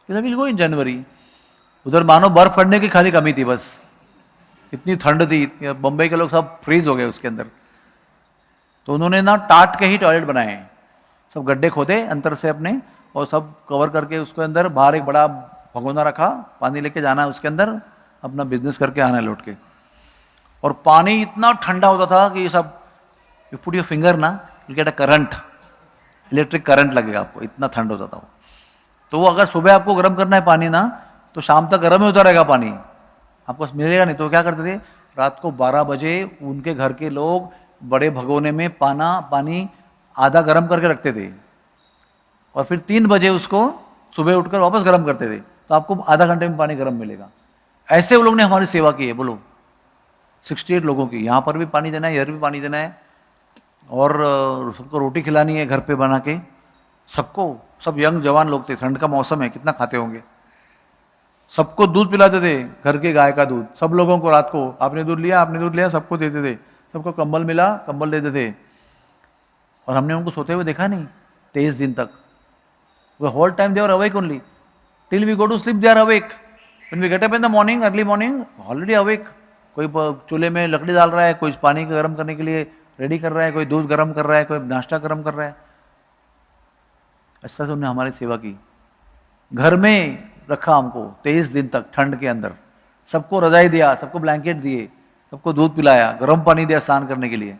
इन जनवरी उधर मानो बर्फ पड़ने की खाली कमी थी बस। इतनी ठंड थी, बम्बई के लोग सब फ्रीज हो गए उसके अंदर। तो उन्होंने ना टाट के ही टॉयलेट बनाए, सब गड्ढे खोदे अंदर से अपने, और सब कवर करके उसके अंदर बाहर एक बड़ा भगोना रखा, पानी लेके जाना है उसके अंदर, अपना बिजनेस करके आना है लौट के। और पानी इतना ठंडा होता था कि ये सब, यू पुट योर फिंगर ना, you get a current, electric current लगेगा आपको, इतना ठंड होता था वो। तो वो अगर सुबह आपको गर्म करना है पानी ना, तो शाम तक गर्म ही होता रहेगा पानी, आपको मिलेगा नहीं। तो क्या करते थे, रात को 12 बजे उनके घर के लोग बड़े भगोने में पानी आधा गर्म करके रखते थे, और फिर 3 बजे उसको सुबह उठकर वापस गर्म करते थे। तो आपको आधा घंटे में पानी गर्म मिलेगा। ऐसे वो लोग ने हमारी सेवा की है, बोलो 68 लोगों की। यहाँ पर भी पानी देना है, इधर भी पानी देना है, और सबको रोटी खिलानी है घर पे बना के सबको। सब यंग जवान लोग थे, ठंड का मौसम है, कितना खाते होंगे। सबको दूध पिलाते थे, घर के गाय का दूध, सब लोगों को रात को आपने दूध लिया सबको देते थे, सबको कंबल मिला कंबल देते थे। और हमने उनको सोते हुए देखा नहीं 23 दिन तक। वो whole time they are awake only till we go to sleep, they are awake. When we get up in the morning, early morning, already awake. कोई चूल्हे में लकड़ी डाल रहा है, कोई पानी गर्म करने के लिए रेडी कर रहा है, कोई दूध गर्म कर रहा है, कोई नाश्ता गर्म कर रहा है। ऐसा से उन्होंने हमारी सेवा की। घर में रखा हमको 23 दिन तक ठंड के अंदर, सबको रजाई दिया, सबको ब्लैंकेट दिए, सबको दूध पिलाया, गर्म पानी दिया स्नान करने के लिए।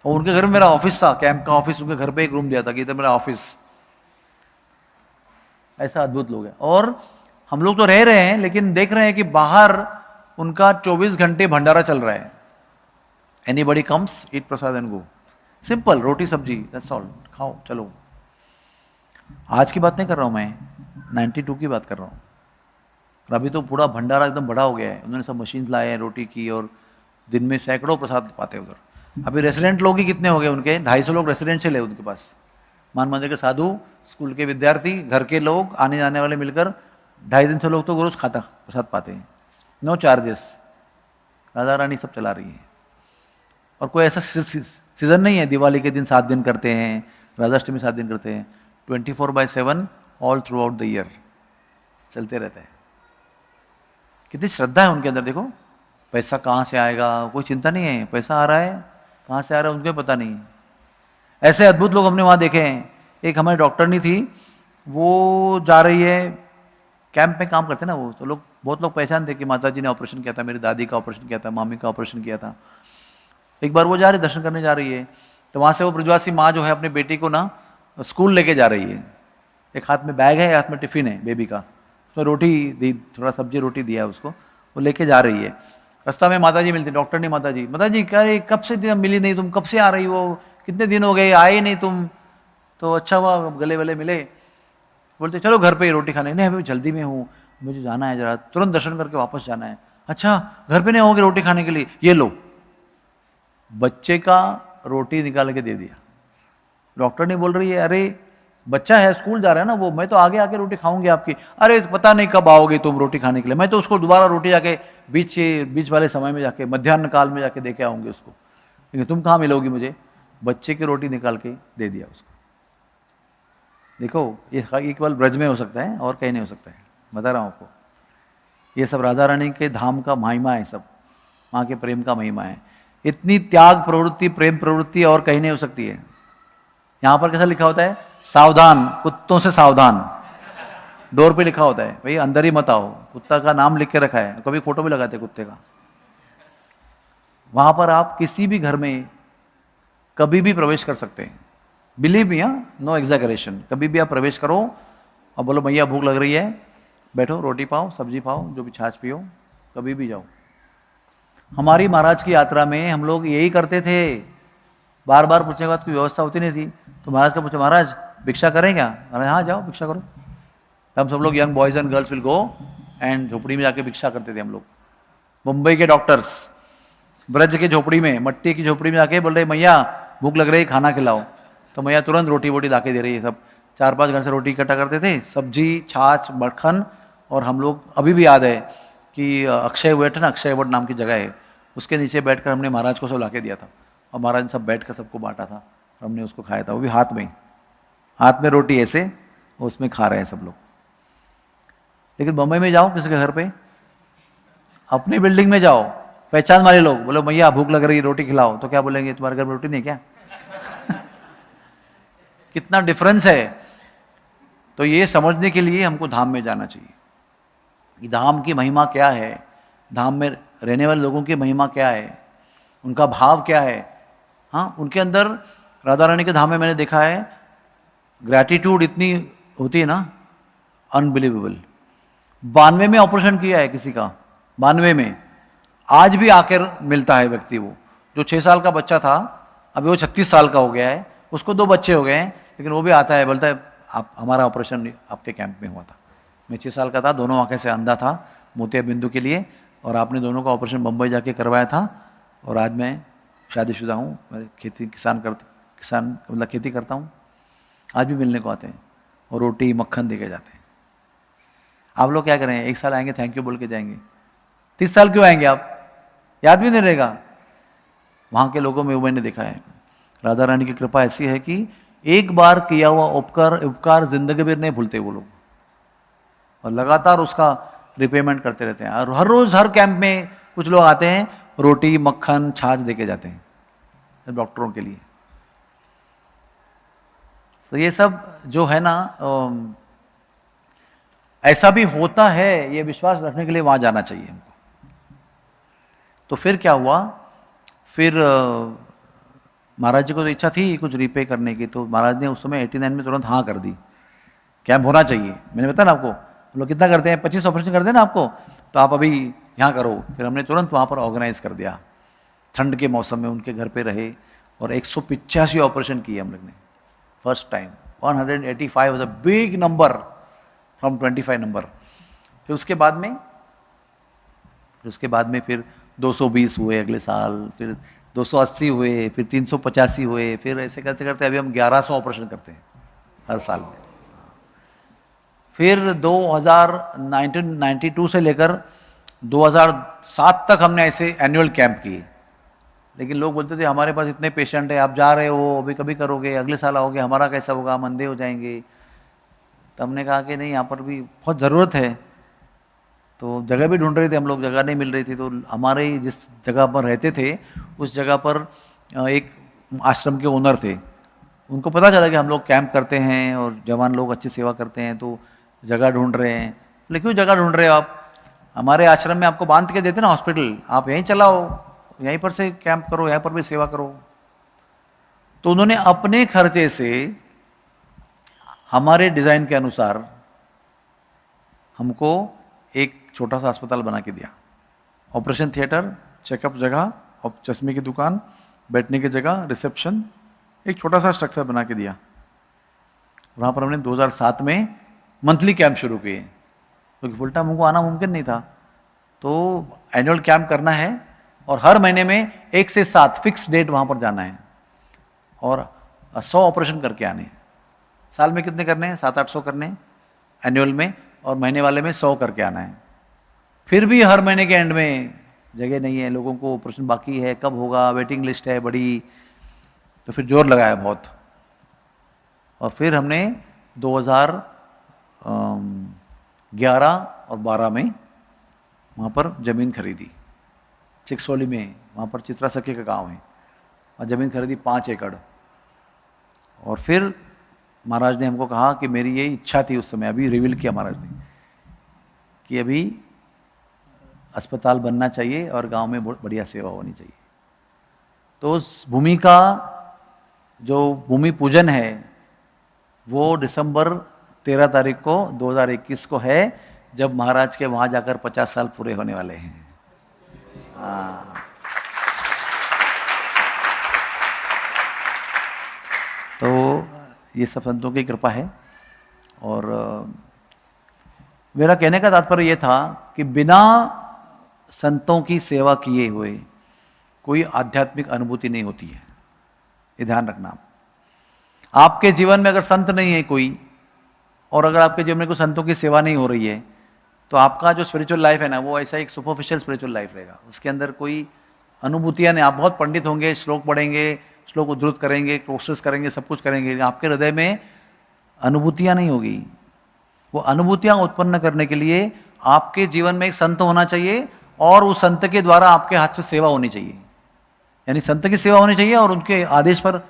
और उनके घर में मेरा ऑफिस था, कैंप का ऑफिस, उनके घर पे एक रूम दिया था कि इधर मेरा ऑफिस। ऐसा अद्भुत लोग हैं। और हम लोग तो रह रहे हैं, लेकिन देख रहे हैं कि बाहर उनका 24 घंटे भंडारा चल रहा है। Anybody comes, eat prasad and go. Simple, roti sabzi, that's all, खाओ चलो। आज की बात नहीं कर रहा हूं मैं, 92 की बात कर रहा हूँ। और अभी तो पूरा भंडारा एकदम बड़ा हो गया है, उन्होंने सब मशीन लाए हैं रोटी की, और दिन में सैकड़ों प्रसाद पाते हैं उधर। अभी रेसिडेंट लोग ही कितने हो गए उनके, 250 लोग रेसिडेंशियल है उनके पास। मान मंदिर के साधु, स्कूल के विद्यार्थी, घर के लोग, आने जाने वाले मिलकर 250-300 लोग तो रोज खाता प्रसाद पाते हैं, नो चार्जेस। राधा रानी सब चला रही है। और कोई ऐसा सीजन नहीं है, दिवाली के दिन 7 दिन करते हैं, राधाष्टमी 7 दिन करते हैं, 24/7 all through out the year चलते रहते हैं। कितनी श्रद्धा है उनके अंदर। देखो पैसा कहाँ से आएगा, कोई चिंता नहीं है, पैसा आ रहा है कहाँ से आ रहा है उनको पता नहीं है। ऐसे अद्भुत लोग हमने वहाँ देखे हैं। एक हमारी डॉक्टरनी थी, वो जा रही है, कैंप में काम करते ना वो, तो लोग, बहुत लोग पहचानते कि माता जी ने ऑपरेशन किया था, मेरी दादी का ऑपरेशन किया था, मामी का ऑपरेशन किया था। एक बार वो जा रही, दर्शन करने जा रही है, तो वहाँ से वो ब्रजवासी माँ जो है अपनी बेटी को ना स्कूल लेके जा रही है। एक हाथ में बैग है, एक हाथ में टिफिन है बेबी का, उसमें रोटी दी, थोड़ा सब्जी रोटी दिया है उसको, वो लेके जा रही है। रास्ता में माता जी मिलती, डॉक्टर ने, माता जी क्या कब से दिन मिली नहीं, तुम कब से आ रही हो, कितने दिन हो गए आए नहीं तुम। तो अच्छा हुआ गले वले मिले। बोलते चलो घर पे ही रोटी खाने। नहीं अभी जल्दी में हूँ, मुझे जाना है जरा, तुरंत दर्शन करके वापस जाना है। अच्छा घर पे नहीं होगे रोटी खाने के लिए, ये लो। बच्चे का रोटी निकाल के दे दिया। डॉक्टर ने बोल रही है अरे बच्चा है, स्कूल जा रहा है ना वो, मैं तो आगे आके रोटी खाऊंगी आपकी। अरे पता नहीं कब आओगे तुम रोटी खाने के लिए, मैं तो उसको दोबारा रोटी जाके बीच वाले समय में जाके, मध्याह्न काल में जाके दे के आऊंगी उसको, लेकिन तुम कहाँ मिलोगी मुझे। बच्चे की रोटी निकाल के दे दिया उसको। देखो ये केवल ब्रज में हो सकता है और कहीं नहीं हो सकता है, बता रहा हूँ आपको। ये सब राधा रानी के धाम का महिमा है, सब माँ के प्रेम का महिमा है। इतनी त्याग प्रवृत्ति, प्रेम प्रवृत्ति और कहीं नहीं हो सकती है। यहाँ पर कैसा लिखा होता है, सावधान, कुत्तों से सावधान, डोर पे लिखा होता है, भाई अंदर ही मत आओ। कुत्ता का नाम लिख के रखा है, कभी फोटो भी लगाते कुत्ते का। वहां पर आप किसी भी घर में कभी भी प्रवेश कर सकते हैं, बिलीव मी, नो एग्जैगरेशन। कभी भी आप प्रवेश करो और बोलो भैया भूख लग रही है, बैठो रोटी पाओ, सब्जी पाओ, जो भी छाछ पियो, कभी भी जाओ। हमारी महाराज की यात्रा में हम लोग यही करते थे। बार बार पूछने के बाद कोई व्यवस्था होती नहीं थी, तो महाराज का पूछा, महाराज भिक्षा करें क्या? अरे हाँ जाओ भिक्षा करो। हम सब लोग young boys and girls will go and झोपड़ी में जाके भिक्षा करते थे हम लोग। मुंबई के डॉक्टर्स ब्रज के झोपड़ी में, मट्टी की झोपड़ी में जाके बोल रहे मैया भूख लग रही, खाना खिलाओ। तो मैया तुरंत रोटी वोटी ला के दे रही है। सब 4-5 घर से रोटी इकट्ठा करते थे, सब्जी, छाछ, मक्खन। और हम लोग, अभी भी याद है कि अक्षय वट ना, अक्षय वट नाम की जगह है, उसके नीचे बैठकर हमने महाराज को सब ला के दिया था। और महाराज ने सब बैठकर सबको बांटा था, हमने उसको खाया था, वो भी हाथ में रोटी ऐसे, उसमें खा रहे हैं सब लोग। लेकिन बम्बई में जाओ किसी के घर पे, अपनी बिल्डिंग में जाओ, पहचान वाले लोग, बोलो भैया भूख लग रही है रोटी खिलाओ, तो क्या बोलेंगे, तुम्हारे घर में रोटी नहीं है क्या? कितना डिफरेंस है। तो ये समझने के लिए हमको धाम में जाना चाहिए कि धाम की महिमा क्या है, धाम में रहने वाले लोगों की महिमा क्या है, उनका भाव क्या है। हाँ, उनके अंदर राधा रानी के धाम में मैंने देखा है ग्रैटिट्यूड इतनी होती है ना, अनबिलीवेबल। 92 में ऑपरेशन किया है किसी का, 92 में, आज भी आकर मिलता है व्यक्ति। वो जो 6 साल का बच्चा था, अभी वो 36 साल का हो गया है, उसको 2 बच्चे हो गए हैं, लेकिन वो भी आता है, बोलता है आप, हमारा ऑपरेशन आपके कैंप में हुआ था, मैं 6 साल का था, दोनों आंखें से अंधा था मोतिया बिंदु के लिए, और आपने दोनों का ऑपरेशन बम्बई जाके करवाया था, और आज मैं शादीशुदा हूँ, मैं किसान मतलब खेती करता हूँ। आज भी मिलने को आते हैं और रोटी मक्खन दे के जाते हैं। आप लोग क्या करें, 1 साल आएंगे थैंक यू बोल के जाएंगे, 30 साल क्यों आएंगे आप, याद भी नहीं रहेगा। वहाँ के लोगों में वो मैंने देखा है, राधा रानी की कृपा ऐसी है कि एक बार किया हुआ उपकार जिंदगी भर नहीं भूलते वो लोग, और लगातार उसका रिपेमेंट करते रहते हैं। और हर रोज हर कैंप में कुछ लोग आते हैं, रोटी मक्खन छाछ देके जाते हैं डॉक्टरों के लिए। तो ये सब जो है ना, ऐसा भी होता है, ये विश्वास रखने के लिए वहां जाना चाहिए हमको। तो फिर क्या हुआ, फिर महाराज जी को तो इच्छा थी कुछ रिपे करने की, तो महाराज ने उस समय 89 में तुरंत हाँ कर दी, कैंप होना चाहिए। मैंने बताया ना आपको, हम लोग कितना करते हैं, 25 ऑपरेशन करते हैं ना आपको, तो आप अभी यहाँ करो। फिर हमने तुरंत वहाँ पर ऑर्गेनाइज कर दिया, ठंड के मौसम में उनके घर पे रहे, और 185 ऑपरेशन किए हम लोग ने first time. 185 was a big number from 25 number. फिर उसके बाद में फिर 220 हुए अगले साल, फिर 280 हुए, फिर 385 हुए, फिर ऐसे करते करते अभी हम 1100 ऑपरेशन करते हैं हर साल में। फिर 1992 से लेकर 2007 तक हमने ऐसे एनुअल कैंप किए। लेकिन लोग बोलते थे हमारे पास इतने पेशेंट है, आप जा रहे हो, अभी कभी करोगे, अगले साल आओगे, हमारा कैसा होगा, हम अंधे हो जाएंगे। तो हमने कहा कि नहीं, यहाँ पर भी बहुत ज़रूरत है। तो जगह भी ढूंढ रहे थे हम लोग, जगह नहीं मिल रही थी। तो हमारे जिस जगह पर रहते थे उस जगह पर एक आश्रम के ओनर थे, उनको पता चला कि हम लोग कैंप करते हैं और जवान लोग अच्छी सेवा करते हैं, तो जगह ढूंढ रहे हैं। बोले क्यों जगह ढूंढ रहे हो आप, हमारे आश्रम में आपको बांध के देते ना हॉस्पिटल, आप यहीं चलाओ, यहीं पर से कैंप करो, यहाँ पर भी सेवा करो। तो उन्होंने अपने खर्चे से हमारे डिज़ाइन के अनुसार हमको एक छोटा सा अस्पताल बना के दिया, ऑपरेशन थिएटर, चेकअप जगह, और चश्मे की दुकान, बैठने की जगह, रिसेप्शन, एक छोटा सा स्ट्रक्चर बना के दिया। वहाँ पर हमने 2007 में मंथली कैंप शुरू किए, क्योंकि फुल टाइम हमको आना मुमकिन नहीं था। तो एनुअल कैंप करना है और हर महीने में 1 से 7 फिक्स डेट वहाँ पर जाना है और 100 ऑपरेशन करके आने हैं। साल में कितने करने हैं, 700-800 करने हैं एनुअल में, और महीने वाले में 100 करके आना है। फिर भी हर महीने के एंड में जगह नहीं है, लोगों को ऑपरेशन बाकी है, कब होगा, वेटिंग लिस्ट है बड़ी। तो फिर जोर लगाया बहुत, और फिर हमने 2011 और 12 में वहाँ पर ज़मीन खरीदी, चिकसोली में, वहाँ पर चित्रा सखी का गांव है, और ज़मीन खरीदी 5 एकड़। और फिर महाराज ने हमको कहा कि मेरी ये इच्छा थी उस समय, अभी रिवील किया महाराज ने, कि अभी अस्पताल बनना चाहिए और गांव में बहुत बढ़िया सेवा होनी चाहिए। तो उस भूमि का जो भूमि पूजन है वो दिसंबर 13 तारीख को 2021 को है, जब महाराज के वहाँ जाकर 50 साल पूरे होने वाले हैं। तो ये सब संतों की कृपा है। और मेरा कहने का तात्पर्य ये था कि बिना संतों की सेवा किए हुए कोई आध्यात्मिक अनुभूति नहीं होती है, ये ध्यान रखना। आपके जीवन में अगर संत नहीं है कोई, और अगर आपके जीवन में कोई संतों की सेवा नहीं हो रही है, तो आपका जो स्पिरिचुअल लाइफ है ना, वो ऐसा एक सुपरफिशियल स्पिरिचुअल लाइफ रहेगा, उसके अंदर कोई अनुभूतियाँ नहीं। आप बहुत पंडित होंगे, श्लोक पढ़ेंगे, श्लोक उद्धृत करेंगे, कोशिश करेंगे, सब कुछ करेंगे, आपके हृदय में अनुभूतियाँ नहीं होगी। वो अनुभूतियाँ उत्पन्न करने के लिए आपके जीवन में एक संत होना चाहिए, और उस संत के द्वारा आपके हाथ से सेवा होनी चाहिए, यानी संत की सेवा होनी चाहिए और उनके आदेश पर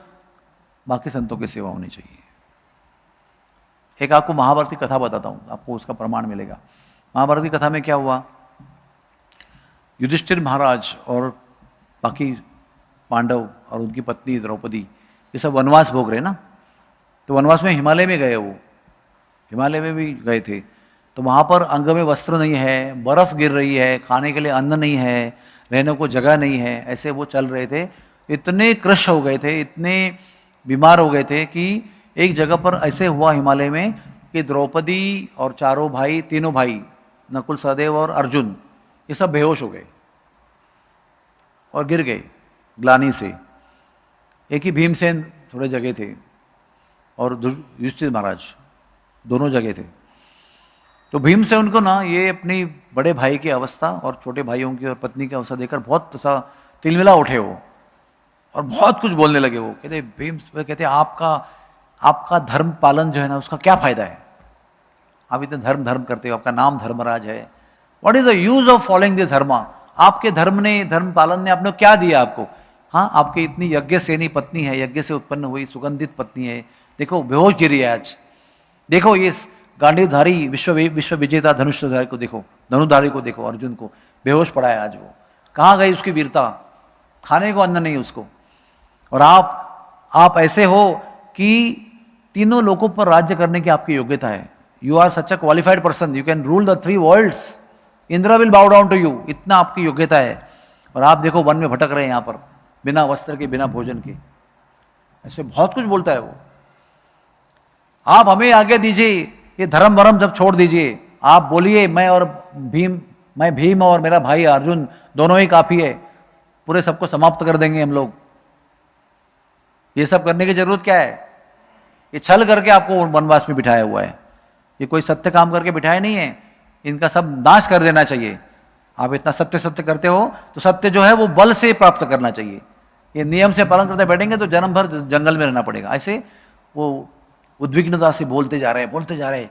बाकी संतों की सेवा होनी चाहिए। एक आपको महाभारत की कथा बताता हूँ, आपको उसका प्रमाण मिलेगा। महाभारत की कथा में क्या हुआ, युधिष्ठिर महाराज और बाकी पांडव और उनकी पत्नी द्रौपदी ये सब वनवास भोग रहे ना। तो वनवास में हिमालय में गए, वो हिमालय में भी गए थे। तो वहाँ पर अंग में वस्त्र नहीं है, बर्फ गिर रही है, खाने के लिए अन्न नहीं है, रहने को जगह नहीं है, ऐसे वो चल रहे थे। इतने क्रश हो गए थे, इतने बीमार हो गए थे कि एक जगह पर ऐसे हुआ हिमालय में कि द्रौपदी और चारों भाई, तीनों भाई, नकुल, सहदेव और अर्जुन, ये सब बेहोश हो गए और गिर गए ग्लानि से। एक ही भीमसेन थोड़े जगह थे और युधिष्ठिर महाराज दोनों जगह थे। तो भीम से उनको ना ये अपनी बड़े भाई की अवस्था और छोटे भाइयों की और पत्नी की अवस्था देखकर बहुत ऐसा तिलमिला उठे वो, और बहुत कुछ बोलने लगे वो। कहते भीम, कहते आपका आपका धर्म पालन जो है ना उसका क्या फायदा है, आप इतने धर्म धर्म करते हो, आपका नाम धर्मराज है, what is the use of following this dharma, आपके धर्म ने, धर्म पालन ने आपने क्या दिया आपको। हाँ, आपकी इतनी यज्ञ सेनी पत्नी है, यज्ञ से उत्पन्न हुई सुगंधित पत्नी है, देखो बेहोश गिरी है आज, देखो ये गांडीवधारी विश्व विजेता धनुषधारी को देखो, धनुधारी को देखो, अर्जुन को बेहोश पड़ा है आज वो, कहाँ गई उसकी वीरता, खाने को अन्न नहीं उसको। और आप ऐसे हो कि तीनों लोगों पर राज्य करने की आपकी योग्यता है, you are such a qualified person, you can rule the 3 worlds, Indra will bow down to you, इतना आपकी योग्यता है। और आप देखो वन में भटक रहे हैं यहाँ पर, बिना वस्त्र के, बिना भोजन के, ऐसे बहुत कुछ बोलता है वो। आप हमें आगे दीजिए, ये धर्म वरम जब छोड़ दीजिए, आप बोलिए मैं भीम और मेरा भाई अर्जुन दोनों ही काफी है, पूरे सबको समाप्त कर देंगे हम लोग। ये सब करने की जरूरत क्या है, ये छल करके आपको वनवास में बिठाया हुआ है, ये कोई सत्य काम करके बिठाया नहीं है, इनका सब नाश कर देना चाहिए। आप इतना सत्य सत्य करते हो तो सत्य जो है वो बल से प्राप्त करना चाहिए, ये नियम से पालन करते बैठेंगे तो जन्म भर जंगल में रहना पड़ेगा। ऐसे वो उद्विग्नता से बोलते जा रहे।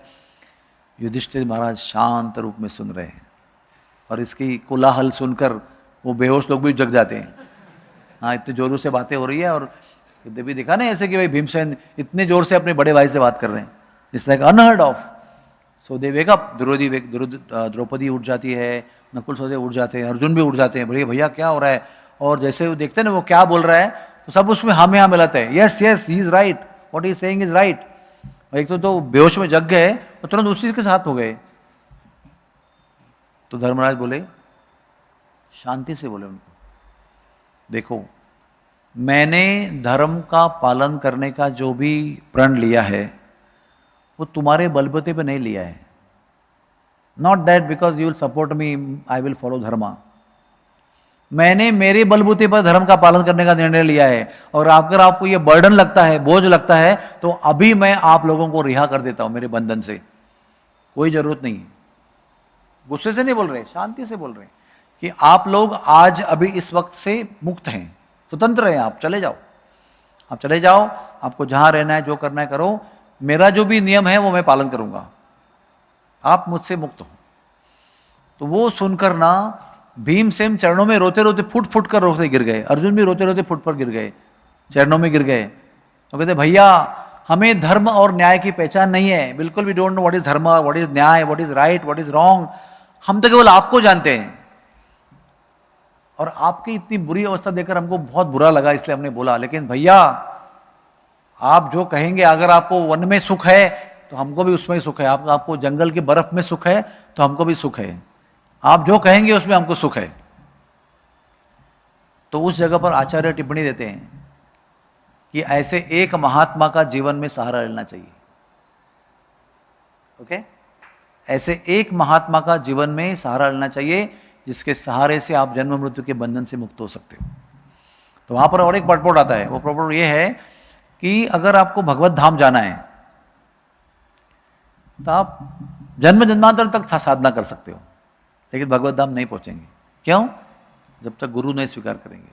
युधिष्ठिर महाराज शांत रूप में सुन रहे हैं, और इसकी कोलाहल सुनकर वो बेहोश लोग भी जग जाते हैं। हाँ, इतने जोरों से बातें हो रही है, और भी दिखा नहीं ऐसे कि भाई भीमसेन इतने जोर से अपने बड़े भाई से बात कर रहे हैं, it's like unheard of. So they wake up, Draupadi उठ जाती है, नकुल सहदेव उठ जाते हैं, अर्जुन भी उठ जाते हैं, भैया भैया क्या हो रहा है। और जैसे वो देखते हैं ना वो क्या बोल रहा है, तो सब उसमें हाँ में हाँ मिलाते हैं, yes yes he is right, what he is saying is right. एक तो बेहोश में जग गए और तुरंत उसी के साथ हो गए। तो धर्मराज बोले, शांति से बोले उनको, देखो मैंने धर्म का पालन करने का जो भी प्रण लिया है वो तुम्हारे बलबूते पे नहीं लिया है। Not that because you will support me I will follow dharma, मैंने मेरे बलबूते पर धर्म का पालन करने का निर्णय लिया है। और अगर आपको ये बर्डन लगता है, बोझ लगता है, तो अभी मैं आप लोगों को रिहा कर देता हूं मेरे बंधन से, कोई जरूरत नहीं है। गुस्से से नहीं बोल रहे, शांति से बोल रहे कि आप लोग आज अभी इस वक्त से मुक्त हैं, स्वतंत्र हैं, आप चले जाओ, आपको जहां रहना है जो करना है करो, मेरा जो भी नियम है वो मैं पालन करूंगा, आप मुझसे मुक्त हो। तो वो सुनकर ना भीमसेन चरणों में रोते रोते फुट फुट कर रोते गिर गए, अर्जुन भी रोते रोते फुट पर गिर गए, चरणों में गिर गए। तो कहते भैया हमें धर्म और न्याय की पहचान नहीं है, बिल्कुल भी डोंट नो व्हाट इज धर्म, व्हाट इज न्याय, what is right, what is wrong, हम तो केवल आपको जानते हैं। और आपकी इतनी बुरी अवस्था देखकर हमको बहुत बुरा लगा, इसलिए हमने बोला, लेकिन भैया आप जो कहेंगे, अगर आपको वन में सुख है तो हमको भी उसमें सुख है, आपको जंगल के बर्फ में सुख है तो हमको भी सुख है, आप जो कहेंगे उसमें हमको सुख है। तो उस जगह पर आचार्य टिप्पणी देते हैं कि ऐसे एक महात्मा का जीवन में सहारा लेना चाहिए। ओके, ऐसे एक महात्मा का जीवन में सहारा लेना चाहिए जिसके सहारे से आप जन्म मृत्यु के बंधन से मुक्त हो सकते हो। तो वहां पर और एक पटपोट आता है, वो पटपोट ये है कि अगर आपको भगवत धाम जाना है तो आप जन्म जन्मांतर तक साधना कर सकते हो, लेकिन भगवत धाम नहीं पहुंचेंगे। क्यों? जब तक गुरु नहीं स्वीकार करेंगे।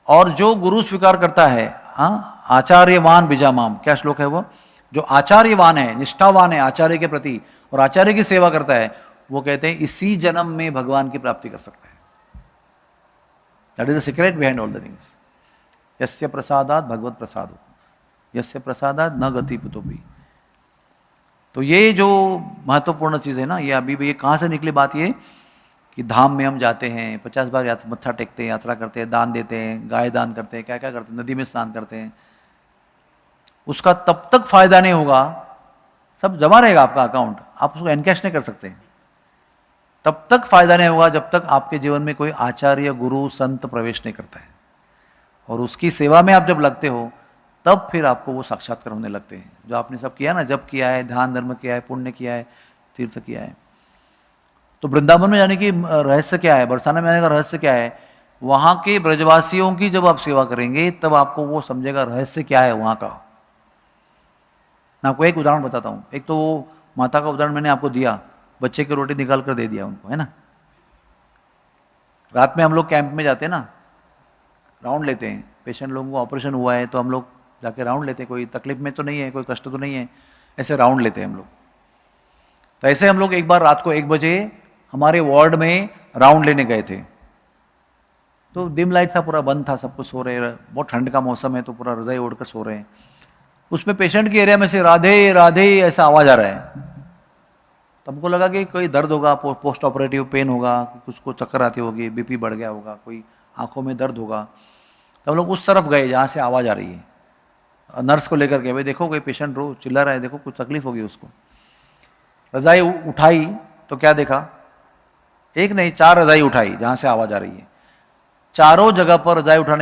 और जो गुरु स्वीकार करता है, हाँ, आचार्यवान बीजामाम, क्या श्लोक है वो, जो आचार्यवान है, निष्ठावान है आचार्य के प्रति और आचार्य की सेवा करता है, वो कहते हैं इसी जन्म में भगवान की प्राप्ति कर सकता है। That is the secret behind all the things. यस्य प्रसादात भगवत प्रसादो, यस्य प्रसादात न गति कुतोपि। तो ये जो महत्वपूर्ण चीज है ना, ये अभी भी, ये कहाँ से निकली बात, ये कि धाम में हम जाते हैं, 50 बार मत्था टेकते हैं, यात्रा करते हैं, दान देते हैं, गाय दान करते हैं, क्या क्या करते हैं, नदी में स्नान करते हैं, उसका तब तक फायदा नहीं होगा, सब जमा रहेगा आपका अकाउंट, आप उसको एनकैश नहीं कर सकते, तब तक फायदा नहीं होगा जब तक आपके जीवन में कोई आचार्य गुरु संत प्रवेश नहीं करता है। और उसकी सेवा में आप जब लगते हो तब फिर आपको वो साक्षात्कार होने लगते हैं। जो आपने सब किया ना, जप किया है, ध्यान धर्म किया है, पुण्य किया है, तीर्थ किया है। तो वृंदावन में जाने की रहस्य क्या है, बरसाना में आने का रहस्य क्या है, वहाँ के ब्रजवासियों की जब आप सेवा करेंगे तब आपको वो समझेगा रहस्य क्या है वहाँ का। मैं आपको एक उदाहरण बताता हूँ। एक तो वो माता का उदाहरण मैंने आपको दिया, बच्चे की रोटी निकाल कर दे दिया उनको, है ना। रात में हम लोग कैंप में जाते हैं ना, राउंड लेते हैं, पेशेंट लोगों को ऑपरेशन हुआ है तो हम लोग जाके राउंड लेते हैं, कोई तकलीफ में तो नहीं है, कोई कष्ट तो नहीं है, ऐसे राउंड लेते हैं हम लोग। तो ऐसे हम लोग एक बार रात को 1 बजे हमारे वार्ड में राउंड लेने गए थे। तो डिम लाइट था, पूरा बंद था, सब कुछ सो रहे, बहुत ठंड का मौसम है तो पूरा रजाई ओढ़ कर सो रहे हैं। उसमें पेशेंट के एरिया में से राधे राधे ऐसा आवाज आ रहा है। तो हमको लगा कि कोई दर्द होगा, पोस्ट ऑपरेटिव पेन होगा, उसको चक्कर आती होगी, बीपी बढ़ गया होगा, कोई आंखों में दर्द होगा। तो हम लोग उस तरफ गए जहाँ से आवाज़ आ रही है। नर्स को लेकर के, भाई देखो कोई पेशेंट रो चिल्ला रहा है, देखो कुछ तकलीफ होगी उसको। रजाई उठाई तो क्या देखा, एक नहीं 4 रजाई उठाई जहाँ से आवाज़ आ रही है। चारों जगह पर रजाई उठाने